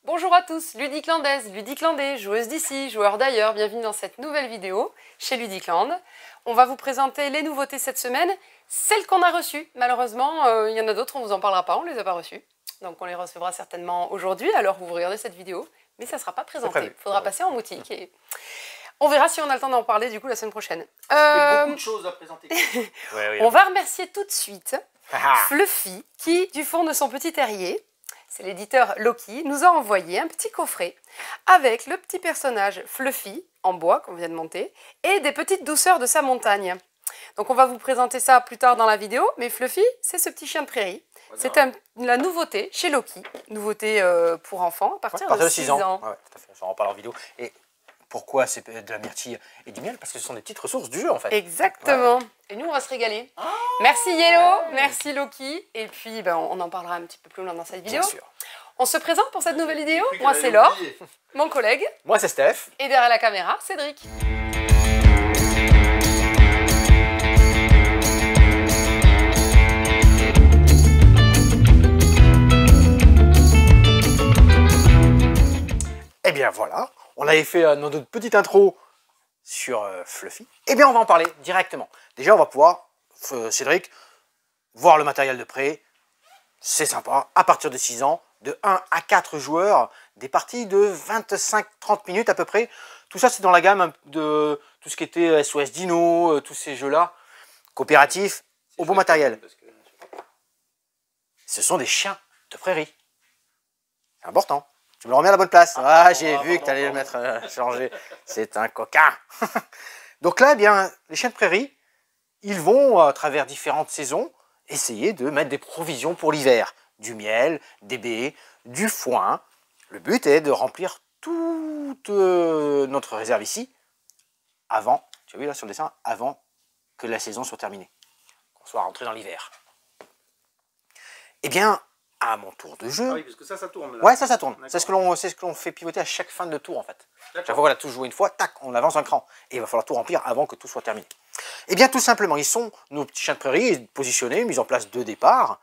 Bonjour à tous, Ludiclandaise, Ludiclandais, joueuse d'ici, joueur d'ailleurs, bienvenue dans cette nouvelle vidéo chez Ludicland. On va vous présenter les nouveautés cette semaine, celles qu'on a reçues. Malheureusement, il y en a d'autres, on ne vous en parlera pas, on ne les a pas reçues. Donc on les recevra certainement aujourd'hui, alors vous regardez cette vidéo, mais ça ne sera pas présenté. Il faudra passer en boutique et on verra si on a le temps d'en parler du coup la semaine prochaine. Il y a beaucoup de choses à présenter. On va remercier tout de suite Fluffy qui, du fond de son petit terrier, c'est l'éditeur Loki, nous a envoyé un petit coffret avec le petit personnage Fluffy en bois qu'on vient de monter et des petites douceurs de sa montagne. Donc on va vous présenter ça plus tard dans la vidéo, mais Fluffy, c'est ce petit chien de prairie. C'est la nouveauté chez Loki, nouveauté pour enfants à partir de 6 ans. Ouais, tout à fait. On en reparle en vidéo. Et pourquoi c'est de la myrtille et du miel? Parce que ce sont des petites ressources du jeu en fait. Exactement. Ouais. Et nous on va se régaler. Oh, merci Yellow, merci Loki. Et puis on en parlera un petit peu plus loin dans cette vidéo. Bien sûr. On se présente pour cette nouvelle vidéo. Moi c'est Laure, mon collègue. Moi c'est Steph. Et derrière la caméra, Cédric. Et bien voilà, on avait fait notre petite intro sur Fluffy. Et bien on va en parler directement. Déjà on va pouvoir, Cédric, voir le matériel de près. C'est sympa, à partir de 6 ans, de 1 à 4 joueurs, des parties de 25-30 minutes à peu près. Tout ça c'est dans la gamme de tout ce qui était SOS Dino, tous ces jeux-là, coopératifs, au beau matériel. Ce sont des chiens de prairie. C'est important. Tu me le remets à la bonne place. Ah, j'ai vu que tu allais le mettre changer. C'est un coquin. Donc là, eh bien, les chiens de prairie, ils vont, à travers différentes saisons, essayer de mettre des provisions pour l'hiver. Du miel, des baies, du foin. Le but est de remplir toute notre réserve ici, avant, tu as vu là sur le dessin, avant que la saison soit terminée. Qu'on soit rentré dans l'hiver. Eh bien, à mon tour de jeu. Ah oui, parce que ça tourne. Là. Ouais, ça tourne. C'est ce que l'on fait pivoter à chaque fin de tour en fait. Chaque fois qu'on a tout joué une fois, tac, on avance un cran. Et il va falloir tout remplir avant que tout soit terminé. Eh bien, tout simplement, ils sont nos petits chiens de prairie positionnés, mis en place de départ.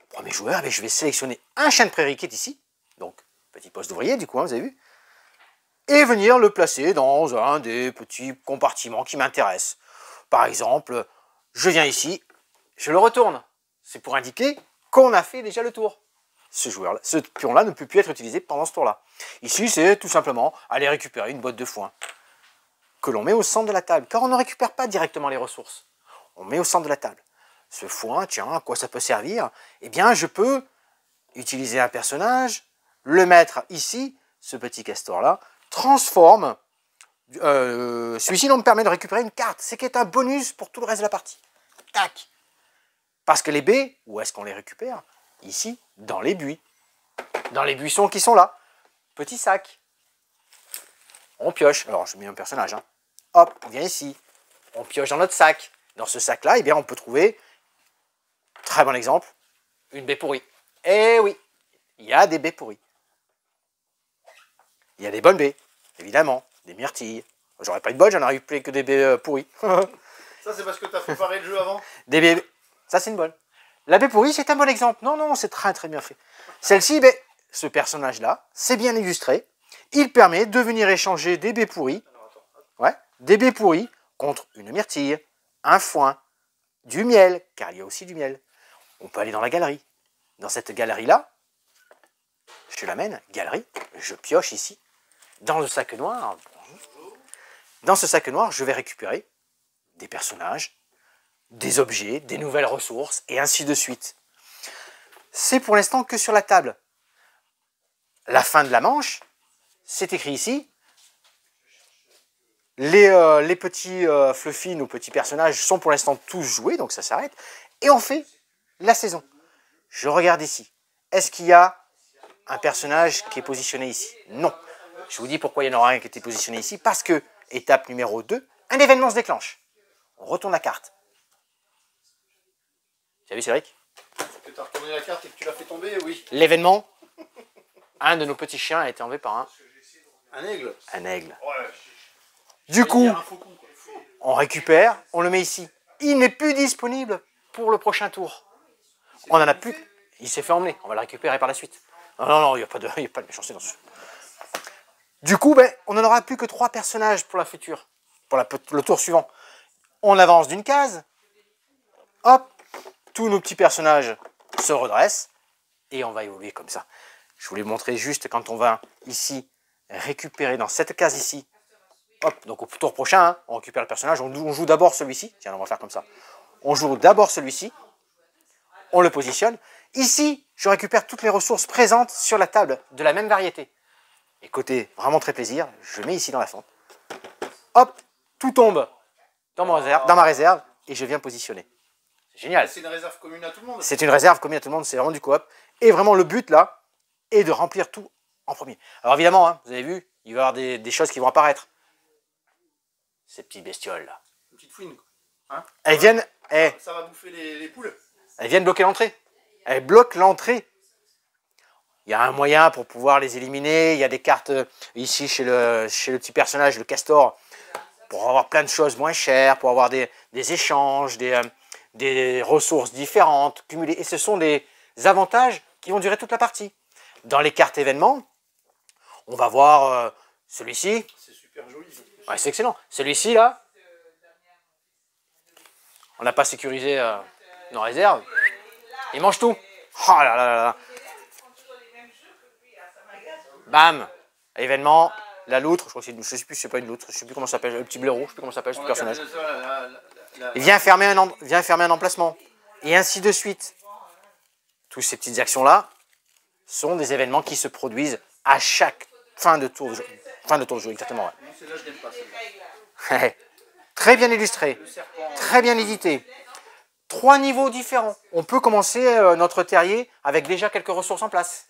Premier joueur, je vais sélectionner un chien de prairie qui est ici. Donc, petit poste d'ouvrier, du coup, hein, vous avez vu. Et venir le placer dans un des petits compartiments qui m'intéressent. Par exemple, je viens ici, je le retourne. C'est pour indiquer qu'on a fait déjà le tour. Ce pion-là ne peut plus être utilisé pendant ce tour-là. Ici, c'est tout simplement aller récupérer une botte de foin que l'on met au centre de la table, car on ne récupère pas directement les ressources. On met au centre de la table. Ce foin, tiens, à quoi ça peut servir? Eh bien, je peux utiliser un personnage, le mettre ici, ce petit castor-là, transforme. Celui-ci me permet de récupérer une carte, c'est qui est un bonus pour tout le reste de la partie. Tac! Parce que les baies, où est-ce qu'on les récupère? Ici, dans les buis. Dans les buissons qui sont là. Petit sac. On pioche. Alors, je mets un personnage. Hein. Hop, on vient ici. On pioche dans notre sac. Dans ce sac-là, eh bien, on peut trouver, très bon exemple, une baie pourrie. Eh oui, il y a des baies pourries. Il y a des bonnes baies, évidemment. Des myrtilles. J'aurais pas eu de bol, j'en aurais eu plus que des baies pourries. Ça, c'est parce que tu as préparé le jeu avant? Des baies... Ça, c'est une bonne. La baie pourrie, c'est un bon exemple. Non, non, c'est très, très bien fait. Celle-ci, ce personnage-là, c'est bien illustré. Il permet de venir échanger des baies pourries. Ouais, des baies pourries contre une myrtille, un foin, du miel, car il y a aussi du miel. On peut aller dans la galerie. Dans cette galerie-là, je l'amène, galerie, je pioche ici. Dans le sac noir, dans ce sac noir, je vais récupérer des personnages, des objets, des nouvelles ressources, et ainsi de suite. C'est pour l'instant que sur la table. La fin de la manche, c'est écrit ici. Les petits Fluffy, nos petits personnages, sont pour l'instant tous joués, donc ça s'arrête. Et on fait la saison. Je regarde ici. Est-ce qu'il y a un personnage qui est positionné ici? Non. Je vous dis pourquoi il y en aura un qui était positionné ici. Parce que, étape numéro 2, un événement se déclenche. On retourne la carte. Tu as vu, Cédric? Que tu as retourné la carte et que tu l'as fait tomber, oui. L'événement, un de nos petits chiens a été enlevé par un aigle. Un aigle. Ouais. Du coup, on récupère, on le met ici. Il n'est plus disponible pour le prochain tour. On en a plus. Il s'est fait emmener. On va le récupérer par la suite. Non, il n'y a pas de méchanceté dans ce jeu. Du coup, ben, on n'en aura plus que 3 personnages pour la future, pour le tour suivant. On avance d'une case, hop, tous nos petits personnages se redressent, et on va évoluer comme ça. Je voulais vous montrer juste quand on va ici récupérer dans cette case ici. Hop, donc au tour prochain, hein, on récupère le personnage, on joue d'abord celui-ci. Tiens, on va faire comme ça. On joue d'abord celui-ci, on le positionne. Ici, je récupère toutes les ressources présentes sur la table de la même variété. Et côté vraiment très plaisir, je mets ici dans la fente. Hop, tout tombe dans ma réserve et je viens positionner. C'est génial. C'est une réserve commune à tout le monde. C'est une réserve commune à tout le monde, c'est vraiment du coop. Et vraiment le but là est de remplir tout en premier. Alors évidemment, hein, vous avez vu, il va y avoir des choses qui vont apparaître. Ces petites bestioles là. Une petite fouine, quoi. Hein, elles viennent. Ça va bouffer les poules. Elles viennent bloquer l'entrée. Elles bloquent l'entrée. Il y a un moyen pour pouvoir les éliminer. Il y a des cartes ici chez le petit personnage, le castor, pour avoir plein de choses moins chères, pour avoir des échanges, des ressources différentes, cumulées. Et ce sont des avantages qui vont durer toute la partie. Dans les cartes événements, on va voir celui-ci. C'est super joli. Ouais, c'est excellent. Celui-ci, là, on n'a pas sécurisé nos réserves. Il mange tout. Oh là là là là. Bam. Événement. La loutre. Je crois que je sais plus si c'est pas une loutre. Je sais plus comment ça s'appelle. Le petit blaireau. Je sais plus comment ça s'appelle ce personnage. Il vient fermer un emplacement. Et ainsi de suite. Toutes ces petites actions-là sont des événements qui se produisent à chaque fin de tour de jeu. Fin de tour de jeu, exactement. Ouais. Très bien illustré. Très bien édité. 3 niveaux différents. On peut commencer notre terrier avec déjà quelques ressources en place.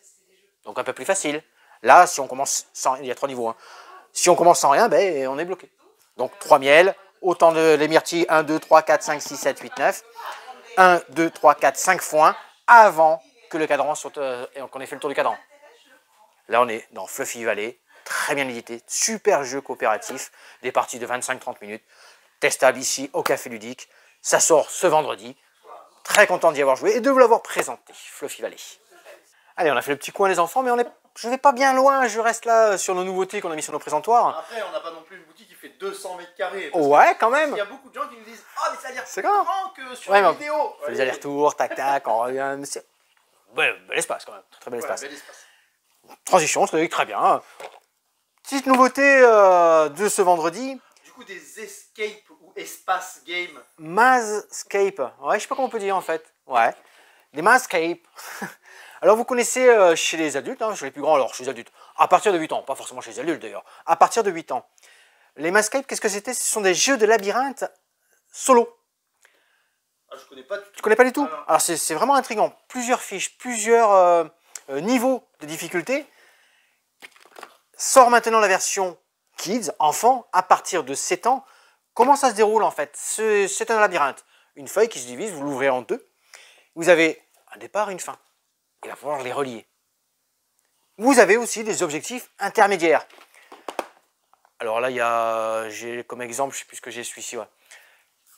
Donc un peu plus facile. Là, si on commence sans... Il y a 3 niveaux. Hein. Si on commence sans rien, ben, on est bloqué. Donc 3 miels, autant de les myrtilles, 1, 2, 3, 4, 5, 6, 7, 8, 9. 1, 2, 3, 4, 5 foins avant que le cadran saute et qu'on ait fait le tour du cadran. Là, on est dans Fluffy Valley. Très bien édité. Super jeu coopératif. Des parties de 25-30 minutes. Testable ici au Café Ludique. Ça sort ce vendredi. Très content d'y avoir joué et de vous l'avoir présenté, Fluffy Valley. Allez, on a fait le petit coin les enfants, mais je ne vais pas bien loin. Je reste là sur nos nouveautés qu'on a mis sur nos présentoirs. Après, on n'a pas non plus une boutique qui fait 200 mètres carrés. Ouais, quand même. Il y a beaucoup de gens qui nous disent « Ah, mais ça a l'air plus grand grand que sur la vidéo !» On fait des allers-retours, tac-tac, on revient. Ouais, bel espace quand même. Très bel espace. Bel espace. Transition, très bien. Petite nouveauté de ce vendredi. Du coup, des escape ou espace game. Mazscape. Ouais, je sais pas comment on peut dire en fait. Ouais. Des Mazscape. Alors vous connaissez chez les adultes, hein, chez les plus grands, alors chez les adultes, à partir de 8 ans, pas forcément chez les adultes d'ailleurs, à partir de 8 ans. Les Mazscape, qu'est-ce que c'était? Ce sont des jeux de labyrinthe solo. Ah, je connais pas du tout. Tu connais pas du tout? Ah, alors c'est vraiment intriguant. Plusieurs fiches, plusieurs niveaux de difficulté. Sort maintenant la version Kids, enfants, à partir de 7 ans. Comment ça se déroule en fait? C'est un labyrinthe. Une feuille qui se divise, vous l'ouvrez en 2. Vous avez un départ et une fin. Il va falloir les relier. Vous avez aussi des objectifs intermédiaires. Alors là, j'ai comme exemple, je ne sais plus ce que j'ai celui-ci. Ouais.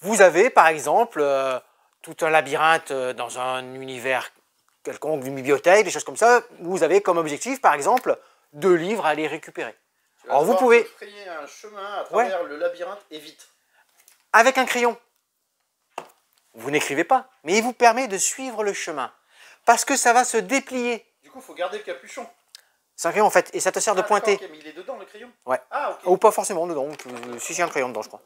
Vous avez par exemple tout un labyrinthe dans un univers quelconque, une bibliothèque, des choses comme ça. Vous avez comme objectif par exemple 2 livres à aller récupérer. Alors vous pouvez frayer un chemin à travers le labyrinthe et vite. Avec un crayon. Vous n'écrivez pas, mais il vous permet de suivre le chemin. Parce que ça va se déplier. Du coup, il faut garder le capuchon. C'est un crayon en fait, et ça te sert de pointer. Okay, mais il est dedans le crayon? Ouais. Ah, ok. Ou pas forcément dedans, si j'ai un crayon dedans je crois.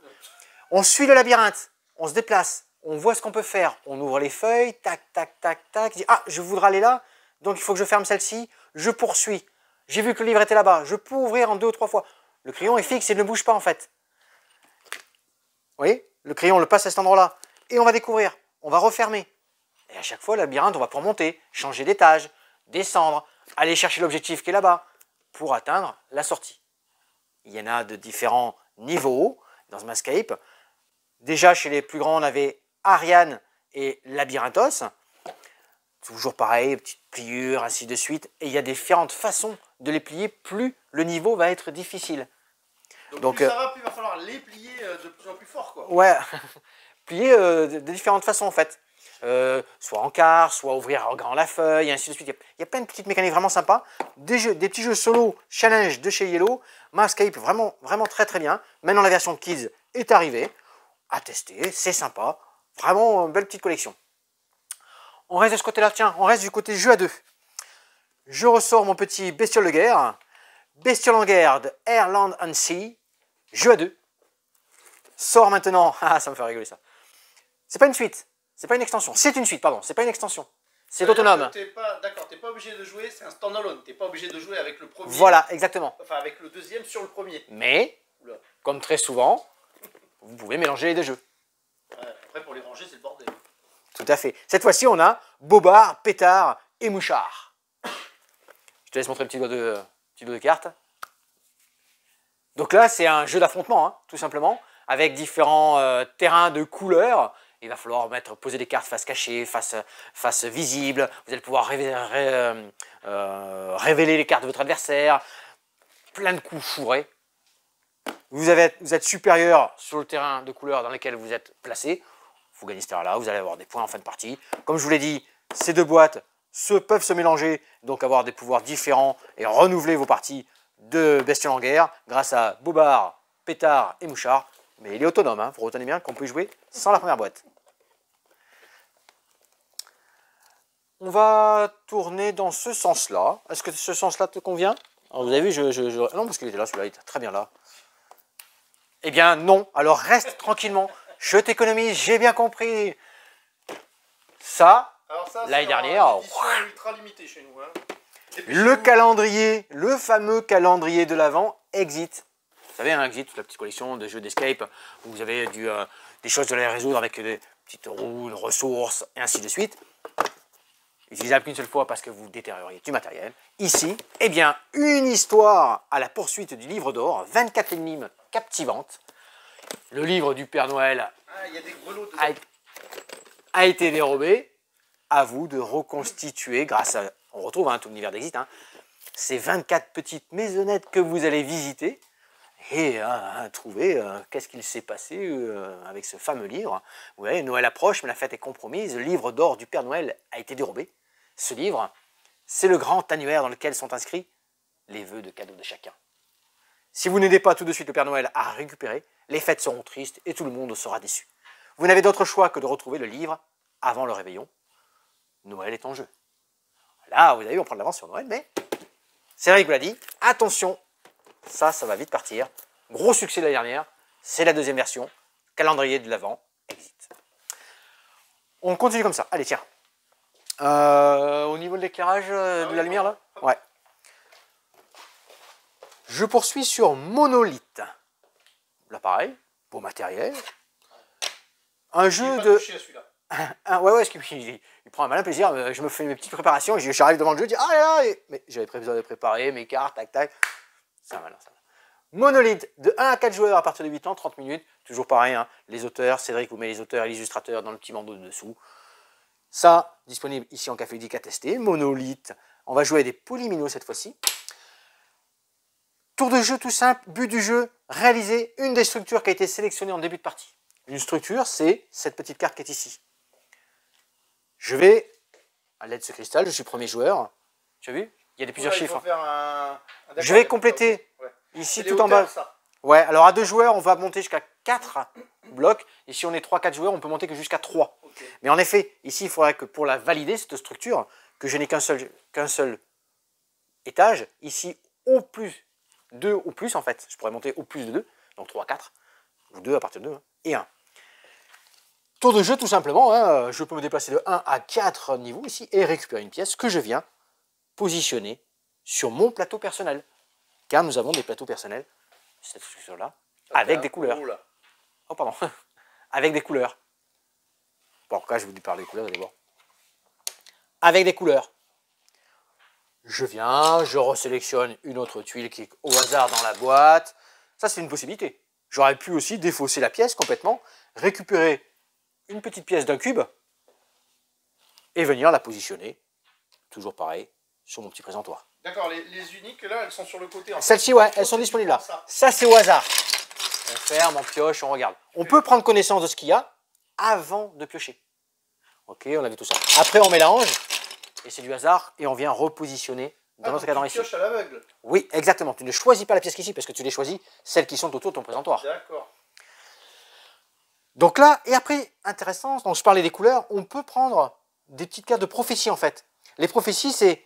On suit le labyrinthe, on se déplace, on voit ce qu'on peut faire, on ouvre les feuilles, tac, tac, tac, tac, il dit, ah, je voudrais aller là, donc il faut que je ferme celle-ci, je poursuis. J'ai vu que le livre était là-bas, je peux ouvrir en 2 ou 3 fois. Le crayon est fixe, il ne bouge pas en fait. Vous voyez? Le crayon, on le passe à cet endroit-là. Et on va découvrir, on va refermer. Et à chaque fois, le labyrinthe, on va pouvoir monter, changer d'étage, descendre, aller chercher l'objectif qui est là-bas pour atteindre la sortie. Il y en a de différents niveaux dans ce Mazscape. Déjà, chez les plus grands, on avait Ariane et Labyrinthos. Toujours pareil, petite pliure, ainsi de suite. Et il y a différentes façons de les plier, plus le niveau va être difficile. Donc plus ça va, plus il va falloir les plier de plus en plus fort, quoi. Ouais, plier de différentes façons en fait. soit en quart, soit ouvrir en grand la feuille, et ainsi de suite. Il y a plein de petites mécaniques vraiment sympas. Des petits jeux solo challenge de chez Yellow. Manscaped, vraiment, vraiment très très bien. Maintenant la version Kids est arrivée. À tester, c'est sympa. Vraiment une belle petite collection. On reste de ce côté-là, tiens, on reste du côté jeu à deux. Je ressors mon petit Bestiole de guerre. Bestiole en guerre de Air, Land and Sea. Jeu à deux. Sort maintenant. Ah, ça me fait rigoler ça. C'est pas une suite. C'est pas une extension. C'est une suite, pardon. C'est pas une extension. C'est autonome. D'accord, t'es pas obligé de jouer, c'est un standalone. T'es pas obligé de jouer avec le premier. Voilà, exactement. Enfin, avec le deuxième sur le premier. Mais, Oula. comme très souvent, vous pouvez mélanger les deux jeux. Ouais, après, pour les ranger, c'est le bordel. Tout à fait. Cette fois-ci, on a Bobard, Pétard et Mouchard. Je te laisse montrer le petit doigt de carte. Donc là, c'est un jeu d'affrontement, hein, tout simplement, avec différents terrains de couleurs. Il va falloir poser des cartes face cachée, face visible. Vous allez pouvoir révéler les cartes de votre adversaire. Plein de coups fourrés. Vous êtes supérieur sur le terrain de couleurs dans lequel vous êtes placé. Vous gagnez ce terrain-là, vous allez avoir des points en fin de partie. Comme je vous l'ai dit, ces deux boîtes peuvent se mélanger, donc avoir des pouvoirs différents et renouveler vos parties de Bestioles en guerre grâce à Bobard, Pétard et Mouchard. Mais il est autonome, hein, vous retenez bien qu'on peut y jouer sans la première boîte. On va tourner dans ce sens-là. Est-ce que ce sens-là te convient? Alors, vous avez vu, non, parce qu'il était là, celui-là, il était très bien là. Eh bien, non. Alors, reste tranquillement. Je t'économise, j'ai bien compris. Ça, l'année dernière... Ultra limitée chez nous. Hein. Le calendrier, le fameux calendrier de l'Avent, Exit. Vous savez, hein, Exit, toute la petite collection de jeux d'escape, où vous avez des choses à les résoudre avec des petites roues, des ressources, et ainsi de suite. Utilisable qu'une seule fois parce que vous détérioriez du matériel. Ici, eh bien, une histoire à la poursuite du livre d'or, 24 énigmes captivantes. Le livre du Père Noël y a des grelots a été dérobé. À vous de reconstituer grâce à... On retrouve tout l'univers d'Exit. Hein, ces 24 petites maisonnettes que vous allez visiter et trouver qu'est-ce qu'il s'est passé avec ce fameux livre. Vous voyez, Noël approche, mais la fête est compromise. Le livre d'or du Père Noël a été dérobé. Ce livre, c'est le grand annuaire dans lequel sont inscrits les vœux de cadeaux de chacun. Si vous n'aidez pas tout de suite le Père Noël à récupérer, les fêtes seront tristes et tout le monde sera déçu. Vous n'avez d'autre choix que de retrouver le livre avant le réveillon. Noël est en jeu. Là, vous avez vu, on prend de l'avance sur Noël, mais c'est vrai que vous l'a dit, attention, ça va vite partir. Gros succès de l'année dernière, c'est la deuxième version, calendrier de l'Avent, Exit. On continue comme ça. Allez, tiens. Au niveau de l'éclairage de la lumière, là, ouais. Je poursuis sur Monolith. Là, pareil, beau matériel. Un jeu de... ouais, parce qu'il prend un malin plaisir. Je me fais mes petites préparations, j'arrive devant le jeu, je dis ah là là, mais j'avais besoin de préparer mes cartes, tac tac. C'est un malin, ça. Monolith, de 1 à 4 joueurs à partir de 8 ans, 30 minutes. Toujours pareil, hein, les auteurs, Cédric vous met les auteurs et les illustrateurs dans le petit bandeau de dessous. Ça, disponible ici en Café Ludique à tester. Monolith, on va jouer à des polyminos cette fois-ci. Tour de jeu tout simple, but du jeu, réaliser une des structures qui a été sélectionnée en début de partie. Une structure, c'est cette petite carte qui est ici. Je vais, à l'aide de ce cristal, je suis premier joueur. Tu as vu? Il y a plusieurs chiffres. Je vais compléter ici tout en bas. Ça. Ouais, alors à 2 joueurs, on va monter jusqu'à 4 blocs. Et si on est 3-4 joueurs, on peut monter que jusqu'à 3. Okay. Mais en effet, ici, il faudrait que pour la valider, cette structure, que je n'ai qu'un seul étage, ici, au plus 2 ou plus, en fait. Je pourrais monter au plus de 2, donc 3, 4, ou 2 à partir de 2, hein, et 1. Tour de jeu tout simplement, hein, je peux me déplacer de 1 à 4 niveaux ici et récupérer une pièce que je viens positionner sur mon plateau personnel. Car nous avons des plateaux personnels, cette structure-là, avec des couleurs. Oh pardon, avec des couleurs. Bon, quand je vous parle des couleurs, vous allez voir. Avec des couleurs. Je viens, je resélectionne une autre tuile qui est au hasard dans la boîte. Ça, c'est une possibilité. J'aurais pu aussi défausser la pièce complètement, récupérer une petite pièce d'un cube et venir la positionner, toujours pareil, sur mon petit présentoir. D'accord, les uniques là, elles sont sur le côté. Celles-ci, ouais, elles sont disponibles là. Ça, c'est au hasard. On ferme, on pioche, on regarde. On peut prendre connaissance de ce qu'il y a avant de piocher. Ok, on a vu tout ça. Après, on mélange, et c'est du hasard, et on vient repositionner dans notre cadran ici. Tu pioches à l'aveugle. Oui, exactement. Tu ne choisis pas la pièce ici, parce que tu les choisis, celles qui sont autour de ton présentoir. D'accord. Donc là, et après, intéressant, donc je parlais des couleurs, on peut prendre des petites cartes de prophétie en fait. Les prophéties, c'est,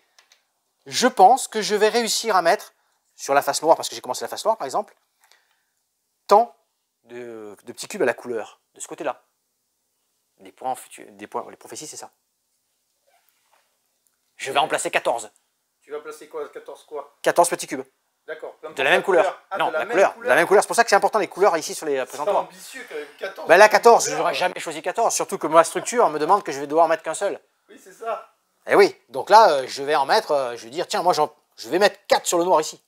je pense que je vais réussir à mettre, sur la face noire, parce que j'ai commencé la face noire par exemple, tant de petits cubes à la couleur, de ce côté-là. Des points, les prophéties, c'est ça. Je vais en placer 14. Tu vas placer quoi? 14 quoi? 14 petits cubes. D'accord. De la même couleur. Ah, Non, de la la même couleur. couleur. De la même couleur. C'est pour ça que c'est important les couleurs ici sur les C'est présentoirs. ambitieux quand même. 14. Ben là, 14, je n'aurais jamais choisi 14. Surtout que ma structure me demande que je vais devoir en mettre qu'un seul. Oui, c'est ça. Eh oui, donc là, je vais en mettre, je vais dire, tiens, moi, je vais mettre 4 sur le noir ici.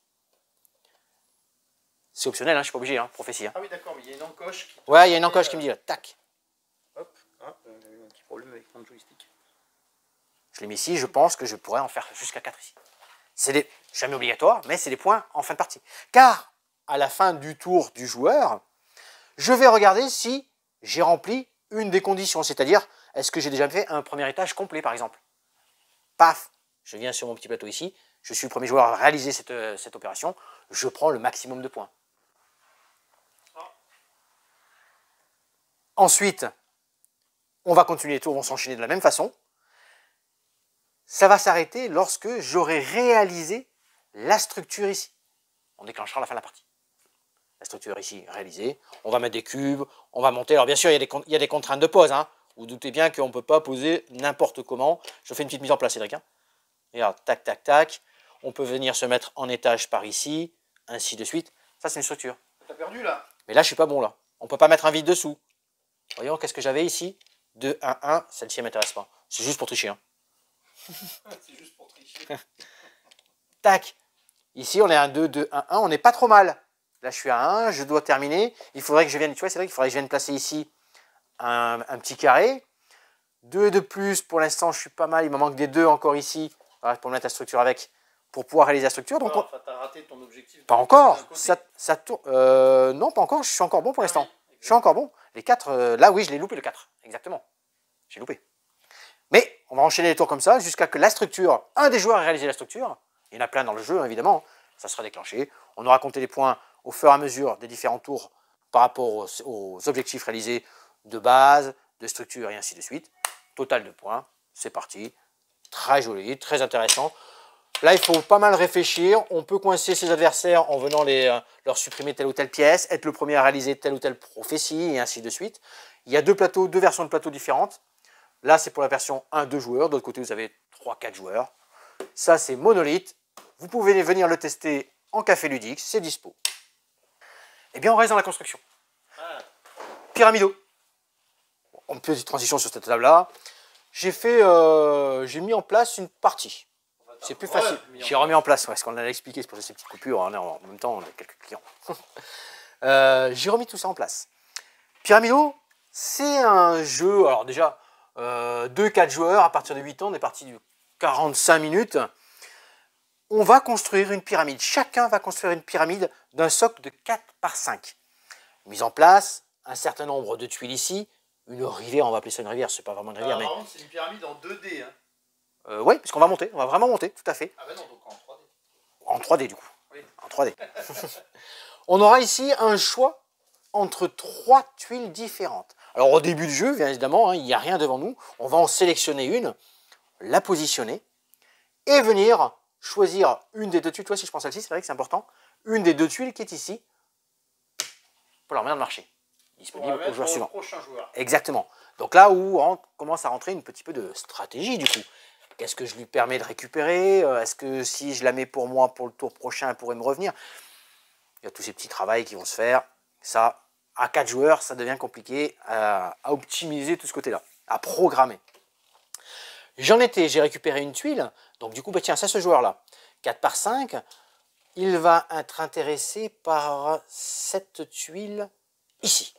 C'est optionnel, hein, je ne suis pas obligé, hein, prophétie. Hein. Ah oui, d'accord, mais il y a une encoche qui... Ouais, il y a une encoche qui me dit, là, tac. Hop, ah, un petit problème avec mon joystick. Je l'ai mis ici, je pense que je pourrais en faire jusqu'à 4 ici. C'est jamais obligatoire, mais c'est des points en fin de partie. Car, à la fin du tour du joueur, je vais regarder si j'ai rempli une des conditions, c'est-à-dire, est-ce que j'ai déjà fait un premier étage complet, par exemple. Paf, je viens sur mon petit plateau ici, je suis le premier joueur à réaliser cette opération, je prends le maximum de points. Ensuite, on va continuer les tours, vont s'enchaîner de la même façon. Ça va s'arrêter lorsque j'aurai réalisé la structure ici. On déclenchera à la fin de la partie. La structure ici réalisée, on va mettre des cubes, on va monter. Alors bien sûr, il y a des contraintes de pose. Hein. Vous doutez bien qu'on ne peut pas poser n'importe comment. Je fais une petite mise en place, Cédric. Hein. Regarde, tac, tac, tac. On peut venir se mettre en étage par ici, ainsi de suite. Ça, c'est une structure. T'as perdu là? Mais là, je ne suis pas bon là. On ne peut pas mettre un vide dessous. Voyons, qu'est-ce que j'avais ici? 2, 1, 1. Celle-ci, elle ne m'intéresse pas. C'est juste pour tricher. Hein. C'est juste pour tricher. Tac. Ici, on est à 2, 2, 1, 1. On n'est pas trop mal. Là, je suis à 1. Je dois terminer. Il faudrait que je vienne, tu vois, c'est vrai qu'il faudrait que je vienne placer ici un petit carré. 2 de plus. Pour l'instant, je suis pas mal. Il me manque des 2 encore ici. Voilà, pour mettre la structure avec. Pour pouvoir réaliser la structure. Donc, Enfin, t'as raté ton objectif. pas encore. Ça tourne. Non, pas encore. Je suis encore bon pour l'instant. Je suis encore bon. Les 4, là, oui, je l'ai loupé le 4. Exactement. J'ai loupé. Mais on va enchaîner les tours comme ça jusqu'à que la structure, un des joueurs ait réalisé la structure. Il y en a plein dans le jeu, évidemment. Ça sera déclenché. On aura compté les points au fur et à mesure des différents tours par rapport aux objectifs réalisés de base, de structure et ainsi de suite. Total de points. C'est parti. Très joli, très intéressant. Là, il faut pas mal réfléchir. On peut coincer ses adversaires en venant leur supprimer telle ou telle pièce, être le premier à réaliser telle ou telle prophétie et ainsi de suite. Il y a deux versions de plateaux différentes. Là, c'est pour la version 1-2 joueurs. De l'autre côté, vous avez 3-4 joueurs. Ça, c'est Monolith. Vous pouvez venir le tester en café ludique. C'est dispo. Eh bien, on reste dans la construction. Pyramido. Une petite transition sur cette table-là. J'ai mis en place une partie. C'est plus facile. J'ai remis en place, parce qu'on allait expliquer, c'est pour ces petites coupures. Hein, en même temps, on a quelques clients. J'ai remis tout ça en place. Pyramido, c'est un jeu, alors déjà, 2-4 joueurs, à partir de 8 ans, on est parti du 45 minutes. On va construire une pyramide. Chacun va construire une pyramide d'un socle de 4 par 5. Mise en place, un certain nombre de tuiles ici, une rivière, on va appeler ça une rivière, c'est pas vraiment une rivière, mais... Par contre, c'est une pyramide en 2D. Hein. Oui, parce qu'on va monter, on va vraiment monter, tout à fait. Ah ben non, donc en 3D. En 3D du coup. Oui. En 3D. On aura ici un choix entre 3 tuiles différentes. Alors au début du jeu, bien évidemment, hein, il n'y a rien devant nous. On va en sélectionner une, la positionner et venir choisir une des 2 tuiles. Toi, si je prends celle-ci, c'est vrai que c'est important. Une des 2 tuiles qui est ici pour la remettre dans le marché. Disponible au joueur suivant. Prochain joueur. Exactement. Donc là où on commence à rentrer un petit peu de stratégie du coup. Qu'est-ce que je lui permets de récupérer? Est-ce que si je la mets pour moi pour le tour prochain, elle pourrait me revenir? Il y a tous ces petits travaux qui vont se faire. Ça, à 4 joueurs, ça devient compliqué à optimiser tout ce côté-là, à programmer. J'ai récupéré une tuile. Donc du coup, bah, tiens, ça, ce joueur-là, 4 par 5, il va être intéressé par cette tuile ici.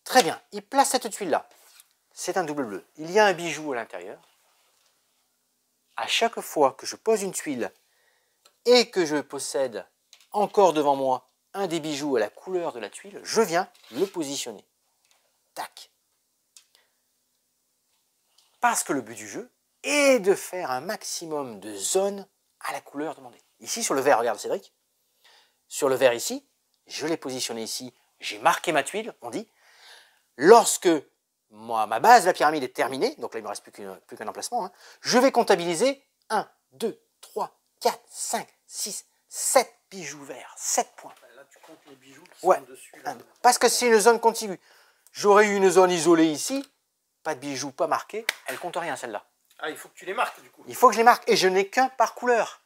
Très bien, il place cette tuile-là. C'est un double bleu. Il y a un bijou à l'intérieur. À chaque fois que je pose une tuile et que je possède encore devant moi un des bijoux à la couleur de la tuile, je viens le positionner. Tac. Parce que le but du jeu est de faire un maximum de zones à la couleur demandée. Ici, sur le vert, regarde Cédric. Sur le vert ici, je l'ai positionné ici, j'ai marqué ma tuile, on dit. Lorsque ma base de la pyramide est terminée, donc là il ne me reste plus qu'un emplacement, hein, je vais comptabiliser 1, 2, 3, 4, 5, 6, 7 bijoux verts, 7 points. Là, tu comptes les bijoux qui sont dessus. Là. Parce que c'est une zone contiguë. J'aurais eu une zone isolée ici, pas de bijoux, pas marqués, elle compte rien celle-là. Ah, il faut que tu les marques du coup. Il faut que je les marque, et je n'ai qu'un par couleur.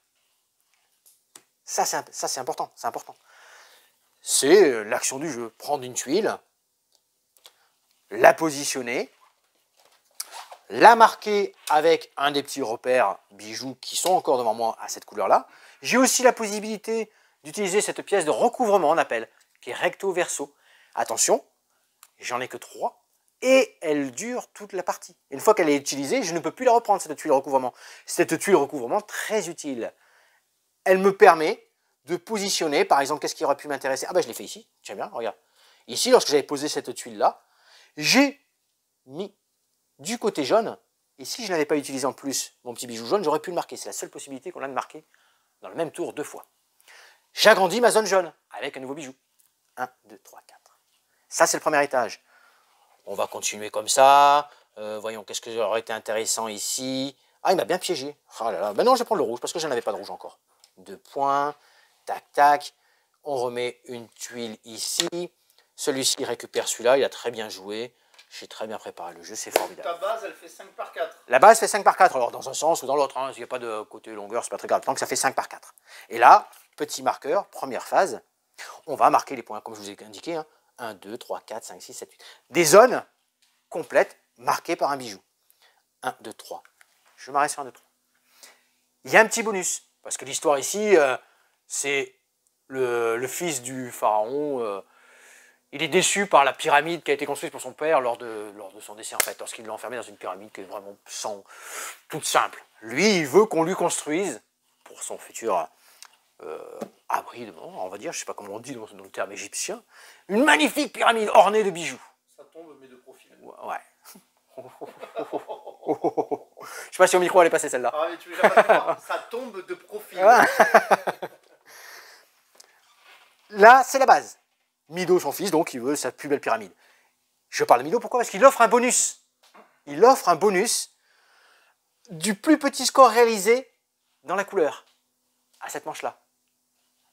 Ça c'est important, c'est important. C'est l'action du jeu. Prendre une tuile, la positionner, la marquer avec un des petits repères bijoux qui sont encore devant moi à cette couleur-là. J'ai aussi la possibilité d'utiliser cette pièce de recouvrement, on appelle, qui est recto verso. Attention, j'en ai que 3 et elle dure toute la partie. Une fois qu'elle est utilisée, je ne peux plus la reprendre, cette tuile recouvrement. Cette tuile recouvrement, très utile. Elle me permet de positionner, par exemple, qu'est-ce qui aurait pu m'intéresser? Ah ben je l'ai fait ici, tiens bien, regarde. Ici, lorsque j'avais posé cette tuile-là, j'ai mis du côté jaune, et si je n'avais pas utilisé en plus mon petit bijou jaune, j'aurais pu le marquer. C'est la seule possibilité qu'on a de marquer dans le même tour 2 fois. J'agrandis ma zone jaune avec un nouveau bijou. 1, 2, 3, 4. Ça, c'est le premier étage. On va continuer comme ça. Voyons, qu'est-ce que aurait été intéressant ici? Ah, il m'a bien piégé. Oh là là. Ben non, je vais prendre le rouge, parce que je n'en avais pas de rouge encore. 2 points. Tac, tac. On remet une tuile ici. Celui-ci récupère celui-là. Il a très bien joué. J'ai très bien préparé le jeu. C'est formidable. Ta base, elle fait 5 par 4. La base fait 5 par 4. Alors, dans un sens ou dans l'autre. Hein, s'il n'y a pas de côté longueur, c'est pas très grave. Tant que ça fait 5 par 4. Et là, petit marqueur, première phase. On va marquer les points, comme je vous ai indiqué. Hein. 1, 2, 3, 4, 5, 6, 7, 8. Des zones complètes marquées par un bijou. 1, 2, 3. Je m'arrête sur 1, 2, 3. Il y a un petit bonus. Parce que l'histoire ici, c'est le fils du pharaon. Il est déçu par la pyramide qui a été construite pour son père lors de son décès, en fait. Lorsqu'il l'a enfermé dans une pyramide qui est vraiment toute simple. Lui, il veut qu'on lui construise, pour son futur abri de mort, on va dire, je ne sais pas comment on dit dans le terme égyptien, une magnifique pyramide ornée de bijoux. Ça tombe, mais de profil. Ouais. Je sais pas si au micro elle est passée celle-là. Ah, mais tu veux pas ça tombe de profil. Là, c'est la base. Mido, son fils, donc, il veut sa plus belle pyramide. Je parle de Mido, pourquoi? Parce qu'il offre un bonus. Il offre un bonus du plus petit score réalisé dans la couleur, à cette manche-là.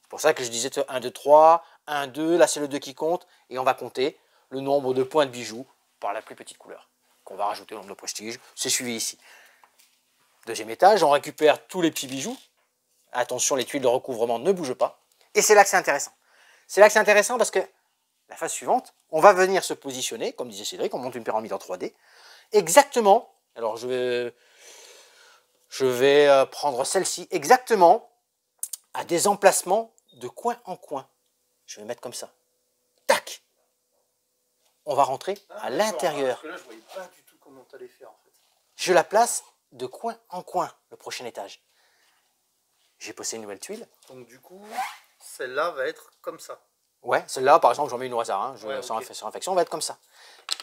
C'est pour ça que je disais 1, 2, 3, 1, 2, là c'est le 2 qui compte, et on va compter le nombre de points de bijoux par la plus petite couleur, qu'on va rajouter au nombre de prestige. C'est suivi ici. Deuxième étage, on récupère tous les petits bijoux. Attention, les tuiles de recouvrement ne bougent pas. Et c'est là que c'est intéressant. C'est là que c'est intéressant parce que la phase suivante, on va venir se positionner, comme disait Cédric, on monte une pyramide en 3D, exactement, alors je vais prendre celle-ci, exactement à des emplacements de coin en coin. Je vais mettre comme ça. Tac! On va rentrer à l'intérieur. Parce que là, je voyais pas du tout comment tu allais faire, en fait. Je la place de coin en coin, le prochain étage. J'ai posé une nouvelle tuile. Donc du coup, celle-là va être comme ça. Ouais, celle-là, par exemple, j'en mets une au hasard, hein, Ouais, sans okay. infection, on va être comme ça.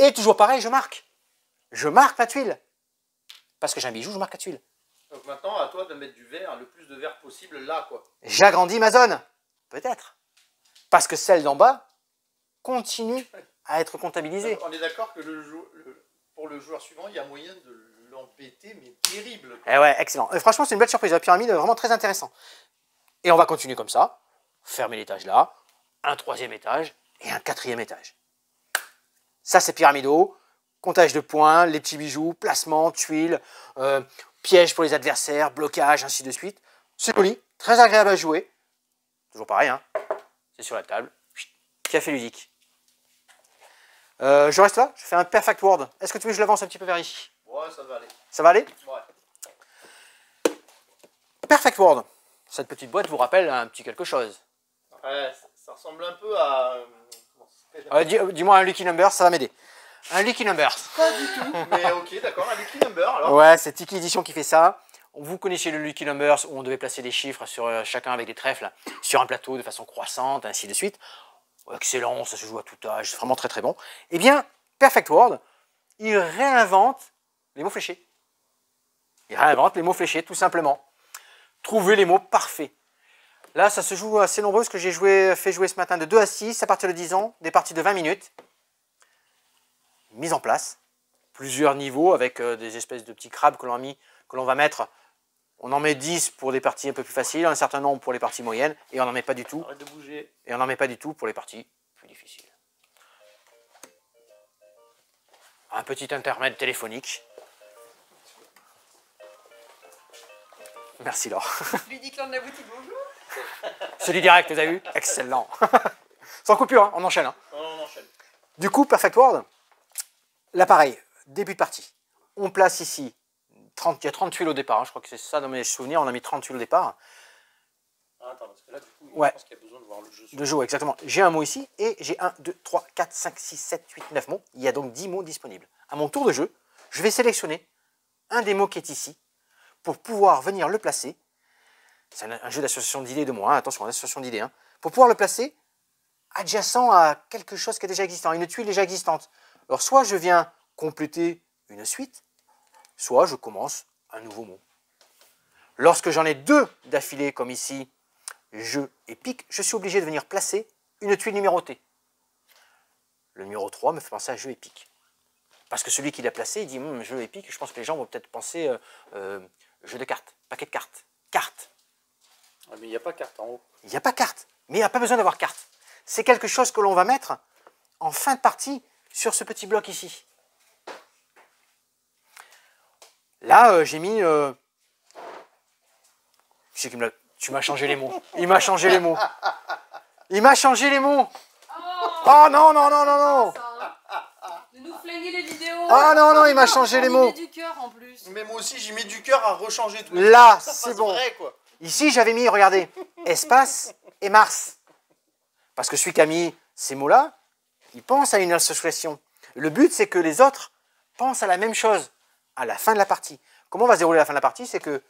Et toujours pareil, je marque. Je marque la tuile. Parce que j'ai un bijou, je marque la tuile. Donc maintenant, à toi de mettre du vert, le plus de vert possible là, quoi. J'agrandis ma zone. Peut-être. Parce que celle d'en bas continue à être comptabilisée. On est d'accord que pour le joueur suivant, il y a moyen de l'embêter, mais terrible. Eh ouais, excellent. Franchement, c'est une belle surprise. La pyramide est vraiment très intéressant. Et on va continuer comme ça. Fermer l'étage là. Un troisième étage et un quatrième étage. Ça, c'est pyramido. Comptage de points, les petits bijoux, placement, tuiles, pièges pour les adversaires, blocage, ainsi de suite. C'est joli, très agréable à jouer. Toujours pareil, hein. C'est sur la table. Café ludique. Je reste là, je fais un perfect word. Est-ce que tu veux que je l'avance un petit peu vers ici? Ouais, ça va aller. Ça va aller? Ouais. Perfect word. Cette petite boîte vous rappelle un petit quelque chose. Ouais, ça ressemble un peu à... Dis-moi un Lucky Numbers, ça va m'aider. Un Lucky Numbers. Pas du tout, mais ok, d'accord, un Lucky Number alors. Ouais, c'est Tiki Edition qui fait ça. Vous connaissiez le Lucky Numbers où on devait placer des chiffres sur chacun avec des trèfles sur un plateau de façon croissante, ainsi de suite. Excellent, ça se joue à tout âge, c'est vraiment très très bon. Eh bien, Perfect World, il réinvente les mots fléchés. Il réinvente les mots fléchés, tout simplement. Trouver les mots parfaits. Là, ça se joue assez nombreux, parce que j'ai fait jouer ce matin de 2 à 6, à partir de 10 ans, des parties de 20 minutes. Mise en place. Plusieurs niveaux, avec des espèces de petits crabes que l'on va mettre. On en met 10 pour des parties un peu plus faciles, un certain nombre pour les parties moyennes, et on n'en met pas du tout. Arrête de bouger. Et on n'en met pas du tout pour les parties plus difficiles. Un petit intermède téléphonique. Merci Laure. Lui dit Claude de la boutique, bonjour. Celui direct, vous avez vu? Excellent. Sans coupure, hein, on enchaîne. Hein. On enchaîne. Du coup, Perfect World, l'appareil, début de partie. On place ici, il y a 30 tuiles au départ, hein, je crois que c'est ça dans mes souvenirs, on a mis 30 tuiles au départ. Ah, attends, parce que là, du coup, Ouais. je pense qu'il y a besoin de voir le jeu. De jouer, exactement. J'ai un mot ici, et j'ai 1, 2, 3, 4, 5, 6, 7, 8, 9 mots. Il y a donc 10 mots disponibles. À mon tour de jeu, je vais sélectionner un des mots qui est ici, pour pouvoir venir le placer. C'est un jeu d'association d'idées de mots, hein, attention, association d'idées. Hein, pour pouvoir le placer adjacent à quelque chose qui est déjà existant, une tuile déjà existante. Alors, soit je viens compléter une suite, soit je commence un nouveau mot. Lorsque j'en ai 2 d'affilée, comme ici, jeu et pique, je suis obligé de venir placer une tuile numérotée. Le numéro 3 me fait penser à jeu et pique. Parce que celui qui l'a placé, il dit jeu et pique, je pense que les gens vont peut-être penser jeu de cartes, paquet de cartes, carte. Ah, mais il n'y a pas carte en haut. Il n'y a pas carte, mais il n'y a pas besoin d'avoir carte. C'est quelque chose que l'on va mettre en fin de partie sur ce petit bloc ici. Là, j'ai mis... Tu m'as changé les mots. Il m'a changé les mots. Il m'a changé les mots. Oh non, non, non, non, non. De nous flinguer les vidéos. Oh non, non, il m'a changé les mots. Il met du cœur en plus. Mais moi aussi, j'ai mis du cœur à rechanger tout. Là, Ça c'est passe bon. vrai, quoi. Ici, j'avais mis, regardez, espace et Mars. Parce que celui qui a mis ces mots-là, il pense à une association. Le but, c'est que les autres pensent à la même chose à la fin de la partie. Comment va se dérouler la fin de la partie? C'est que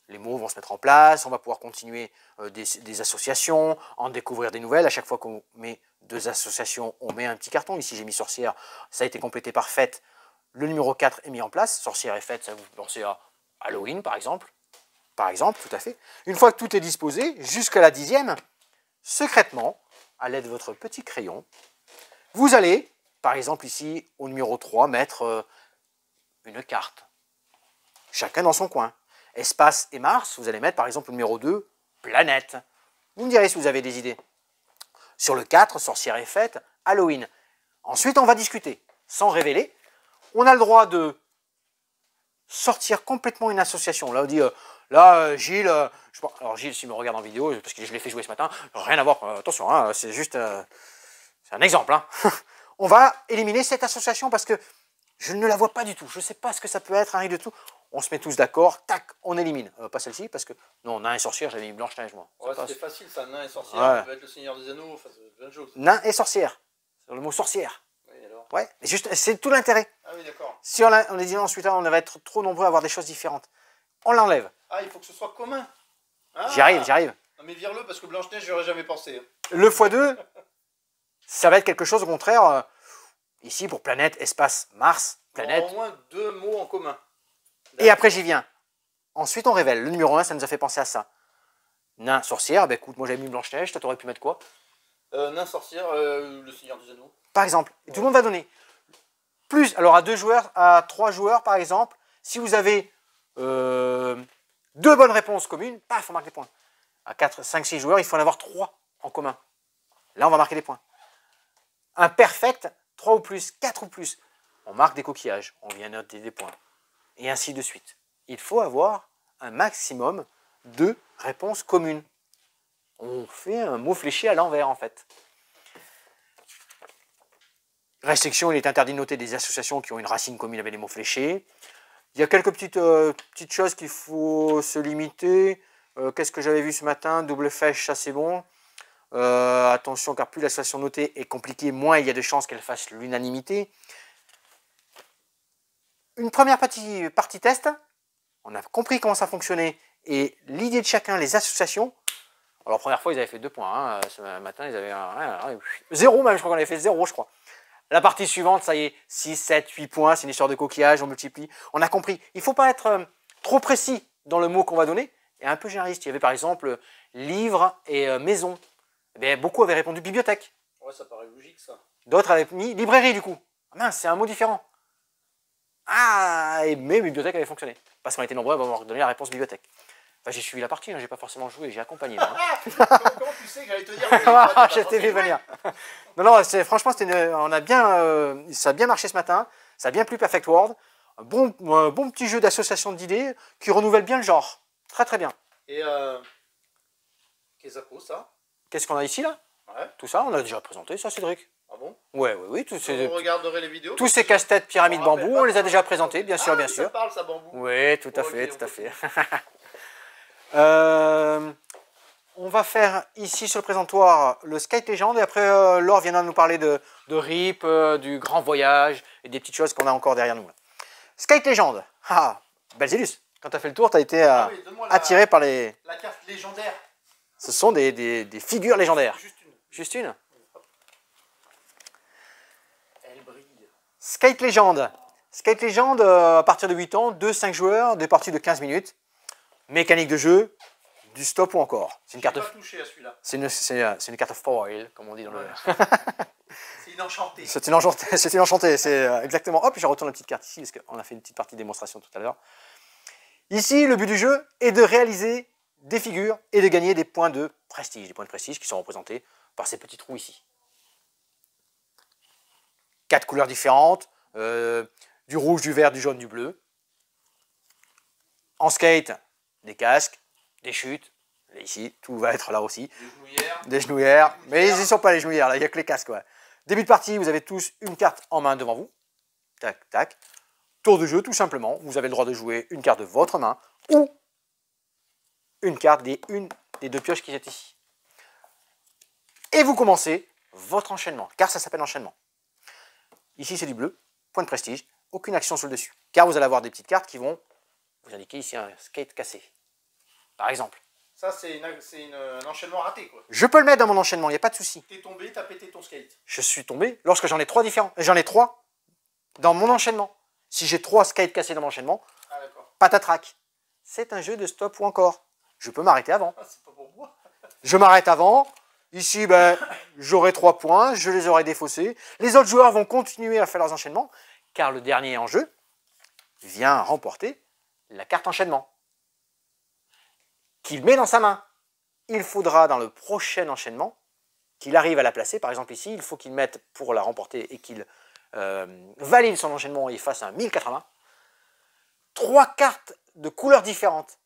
les mots vont se mettre en place, on va pouvoir continuer des associations, en découvrir des nouvelles. À chaque fois qu'on met 2 associations, on met un petit carton. Ici, j'ai mis sorcière, ça a été complété par fête. Le numéro 4 est mis en place. Sorcière et fête, ça vous pensez à Halloween, par exemple. Par exemple, tout à fait. Une fois que tout est disposé, jusqu'à la 10e, secrètement, à l'aide de votre petit crayon, vous allez, par exemple ici, au numéro 3, mettre une carte. Chacun dans son coin. Espace et Mars, vous allez mettre par exemple au numéro 2, planète. Vous me direz si vous avez des idées. Sur le 4, sorcière et fête, Halloween. Ensuite, on va discuter, sans révéler. On a le droit de sortir complètement une association. Là, on dit, Gilles, alors Gilles, s'il me regarde en vidéo, parce que je l'ai fait jouer ce matin, rien à voir, attention, hein, c'est juste, c'est un exemple. Hein. On va éliminer cette association parce que je ne la vois pas du tout. Je ne sais pas ce que ça peut être, rien de tout. On se met tous d'accord, tac, on élimine. Pas celle-ci, parce que non, nain et sorcière, j'avais mis Blanche-Neige, moi. Ouais, c'était facile, ça, nain et sorcière, Ouais. ça peut être le Seigneur des Anneaux, enfin, ça peut être plein de choses. Nain et sorcière. C'est le mot sorcière. Oui, alors. Ouais, c'est tout l'intérêt. Ah oui, d'accord. Si on est dit ensuite, on va être trop nombreux à avoir des choses différentes. On l'enlève. Ah, il faut que ce soit commun. Ah. J'y arrive, j'y arrive. Non, mais vire-le, parce que Blanche-Neige, j'aurais jamais pensé. Le x2, ça va être quelque chose au contraire. Ici, pour planète, espace, Mars, planète. Au moins 2 mots en commun. Et après, j'y viens. Ensuite, on révèle. Le numéro 1, ça nous a fait penser à ça. Nain, sorcière, ben écoute, moi j'avais mis Blanche-Neige, toi t'aurais pu mettre quoi? Nain, sorcière, le Seigneur des Anneaux. Par exemple. Et tout le monde va donner. Plus, alors à 2 joueurs, à 3 joueurs par exemple, si vous avez 2 bonnes réponses communes, paf, on marque les points. À 4, 5, 6 joueurs, il faut en avoir 3 en commun. Là, on va marquer des points. Un perfect, 3 ou plus, 4 ou plus, on marque des coquillages, on vient noter des points. Et ainsi de suite. Il faut avoir un maximum de réponses communes. On fait un mot fléché à l'envers, en fait. Restriction, il est interdit de noter des associations qui ont une racine commune avec les mots fléchés. Il y a quelques petites choses qu'il faut se limiter. Qu'est-ce que j'avais vu ce matin? Double flèche, ça c'est bon. Attention, car plus l'association notée est compliquée, moins il y a de chances qu'elle fasse l'unanimité. Une première partie test. On a compris comment ça fonctionnait et l'idée de chacun, les associations. Alors, première fois, ils avaient fait 2 points. Hein. Ce matin, ils avaient 0 même, je crois qu'on avait fait 0, je crois. La partie suivante, ça y est, 6, 7, 8 points, c'est une histoire de coquillage, on multiplie. On a compris. Il ne faut pas être trop précis dans le mot qu'on va donner et un peu généraliste. Il y avait par exemple livre et maison. Eh bien, beaucoup avaient répondu bibliothèque. Ouais, ça paraît logique ça. D'autres avaient mis librairie du coup. Ah mince, c'est un mot différent. Ah, mais bibliothèque avait fonctionné. Parce qu'on était nombreux à avoir donné la réponse bibliothèque. Enfin, j'ai suivi la partie, hein, j'ai pas forcément joué, j'ai accompagné. Moi, hein. Comment tu sais que j'allais te dire Je t'ai vu venir. Non, franchement, on a bien, ça a bien marché ce matin. Ça a bien plu Perfect World. Un bon petit jeu d'association d'idées qui renouvelle bien le genre. Très très bien. Et qu'est-ce que ça? Qu'est-ce qu'on a ici là? Ouais. Tout ça, on a déjà présenté ça, Cédric. Ah bon? Oui. On regarderait les vidéos. Tous ces casse-têtes pyramides bambou, on les a déjà présentés, bien sûr, bien sûr. Ça parle ça bambou. Oui, tout à fait, Ok, tout à fait. On va faire ici sur le présentoir le Skate Legend et après Laure viendra nous parler de RIP, du grand voyage et des petites choses qu'on a encore derrière nous. Skate Legend. Ah, Belzélus, quand tu as fait le tour, tu as été attiré par les... La carte légendaire. Ce sont des figures légendaires. Juste une. Juste une. Elle brille. Skate Legend. Skate Legend, à partir de 8 ans, 2-5 joueurs, des parties de 15 minutes. Mécanique de jeu, du stop ou encore. C'est une carte. Pas touché à celui-là. C'est une carte foil, comme on dit dans le. C'est une enchantée. C'est une enchantée. C'est une enchantée. C'est exactement. Hop, je retourne la petite carte ici parce qu'on a fait une petite partie de démonstration tout à l'heure. Ici, le but du jeu est de réaliser des figures et de gagner des points de prestige. Des points de prestige qui sont représentés par ces petits trous ici. 4 couleurs différentes, du rouge, du vert, du jaune, du bleu. En skate, des casques, des chutes. Là, ici, tout va être là aussi. Des genouillères. Des genouillères. Mais ils ne sont pas les genouillères, là, il n'y a que les casques. Ouais. Début de partie, vous avez tous une carte en main devant vous. Tac, tac. Tour de jeu, tout simplement. Vous avez le droit de jouer une carte de votre main ou une carte une des deux pioches qui est ici. Et vous commencez votre enchaînement, car ça s'appelle enchaînement. Ici, c'est du bleu, point de prestige, aucune action sur le dessus. Car vous allez avoir des petites cartes qui vont vous indiquer ici un skate cassé. Par exemple. Ça, c'est un enchaînement raté, quoi. Je peux le mettre dans mon enchaînement, il n'y a pas de souci. T'es tombé, t'as pété ton skate. Je suis tombé lorsque j'en ai 3 différents. J'en ai 3 dans mon enchaînement. Si j'ai 3 skates cassés dans mon enchaînement, patatrac. C'est un jeu de stop ou encore. Je peux m'arrêter avant. Ah, c'est pas pour moi. Je m'arrête avant. Ici, ben, j'aurai 3 points, je les aurai défaussés. Les autres joueurs vont continuer à faire leurs enchaînements, car le dernier en jeu vient remporter la carte enchaînement qu'il met dans sa main. Il faudra dans le prochain enchaînement qu'il arrive à la placer. Par exemple ici, il faut qu'il mette pour la remporter et qu'il valide son enchaînement et fasse un 1080. 3 cartes de couleurs différentes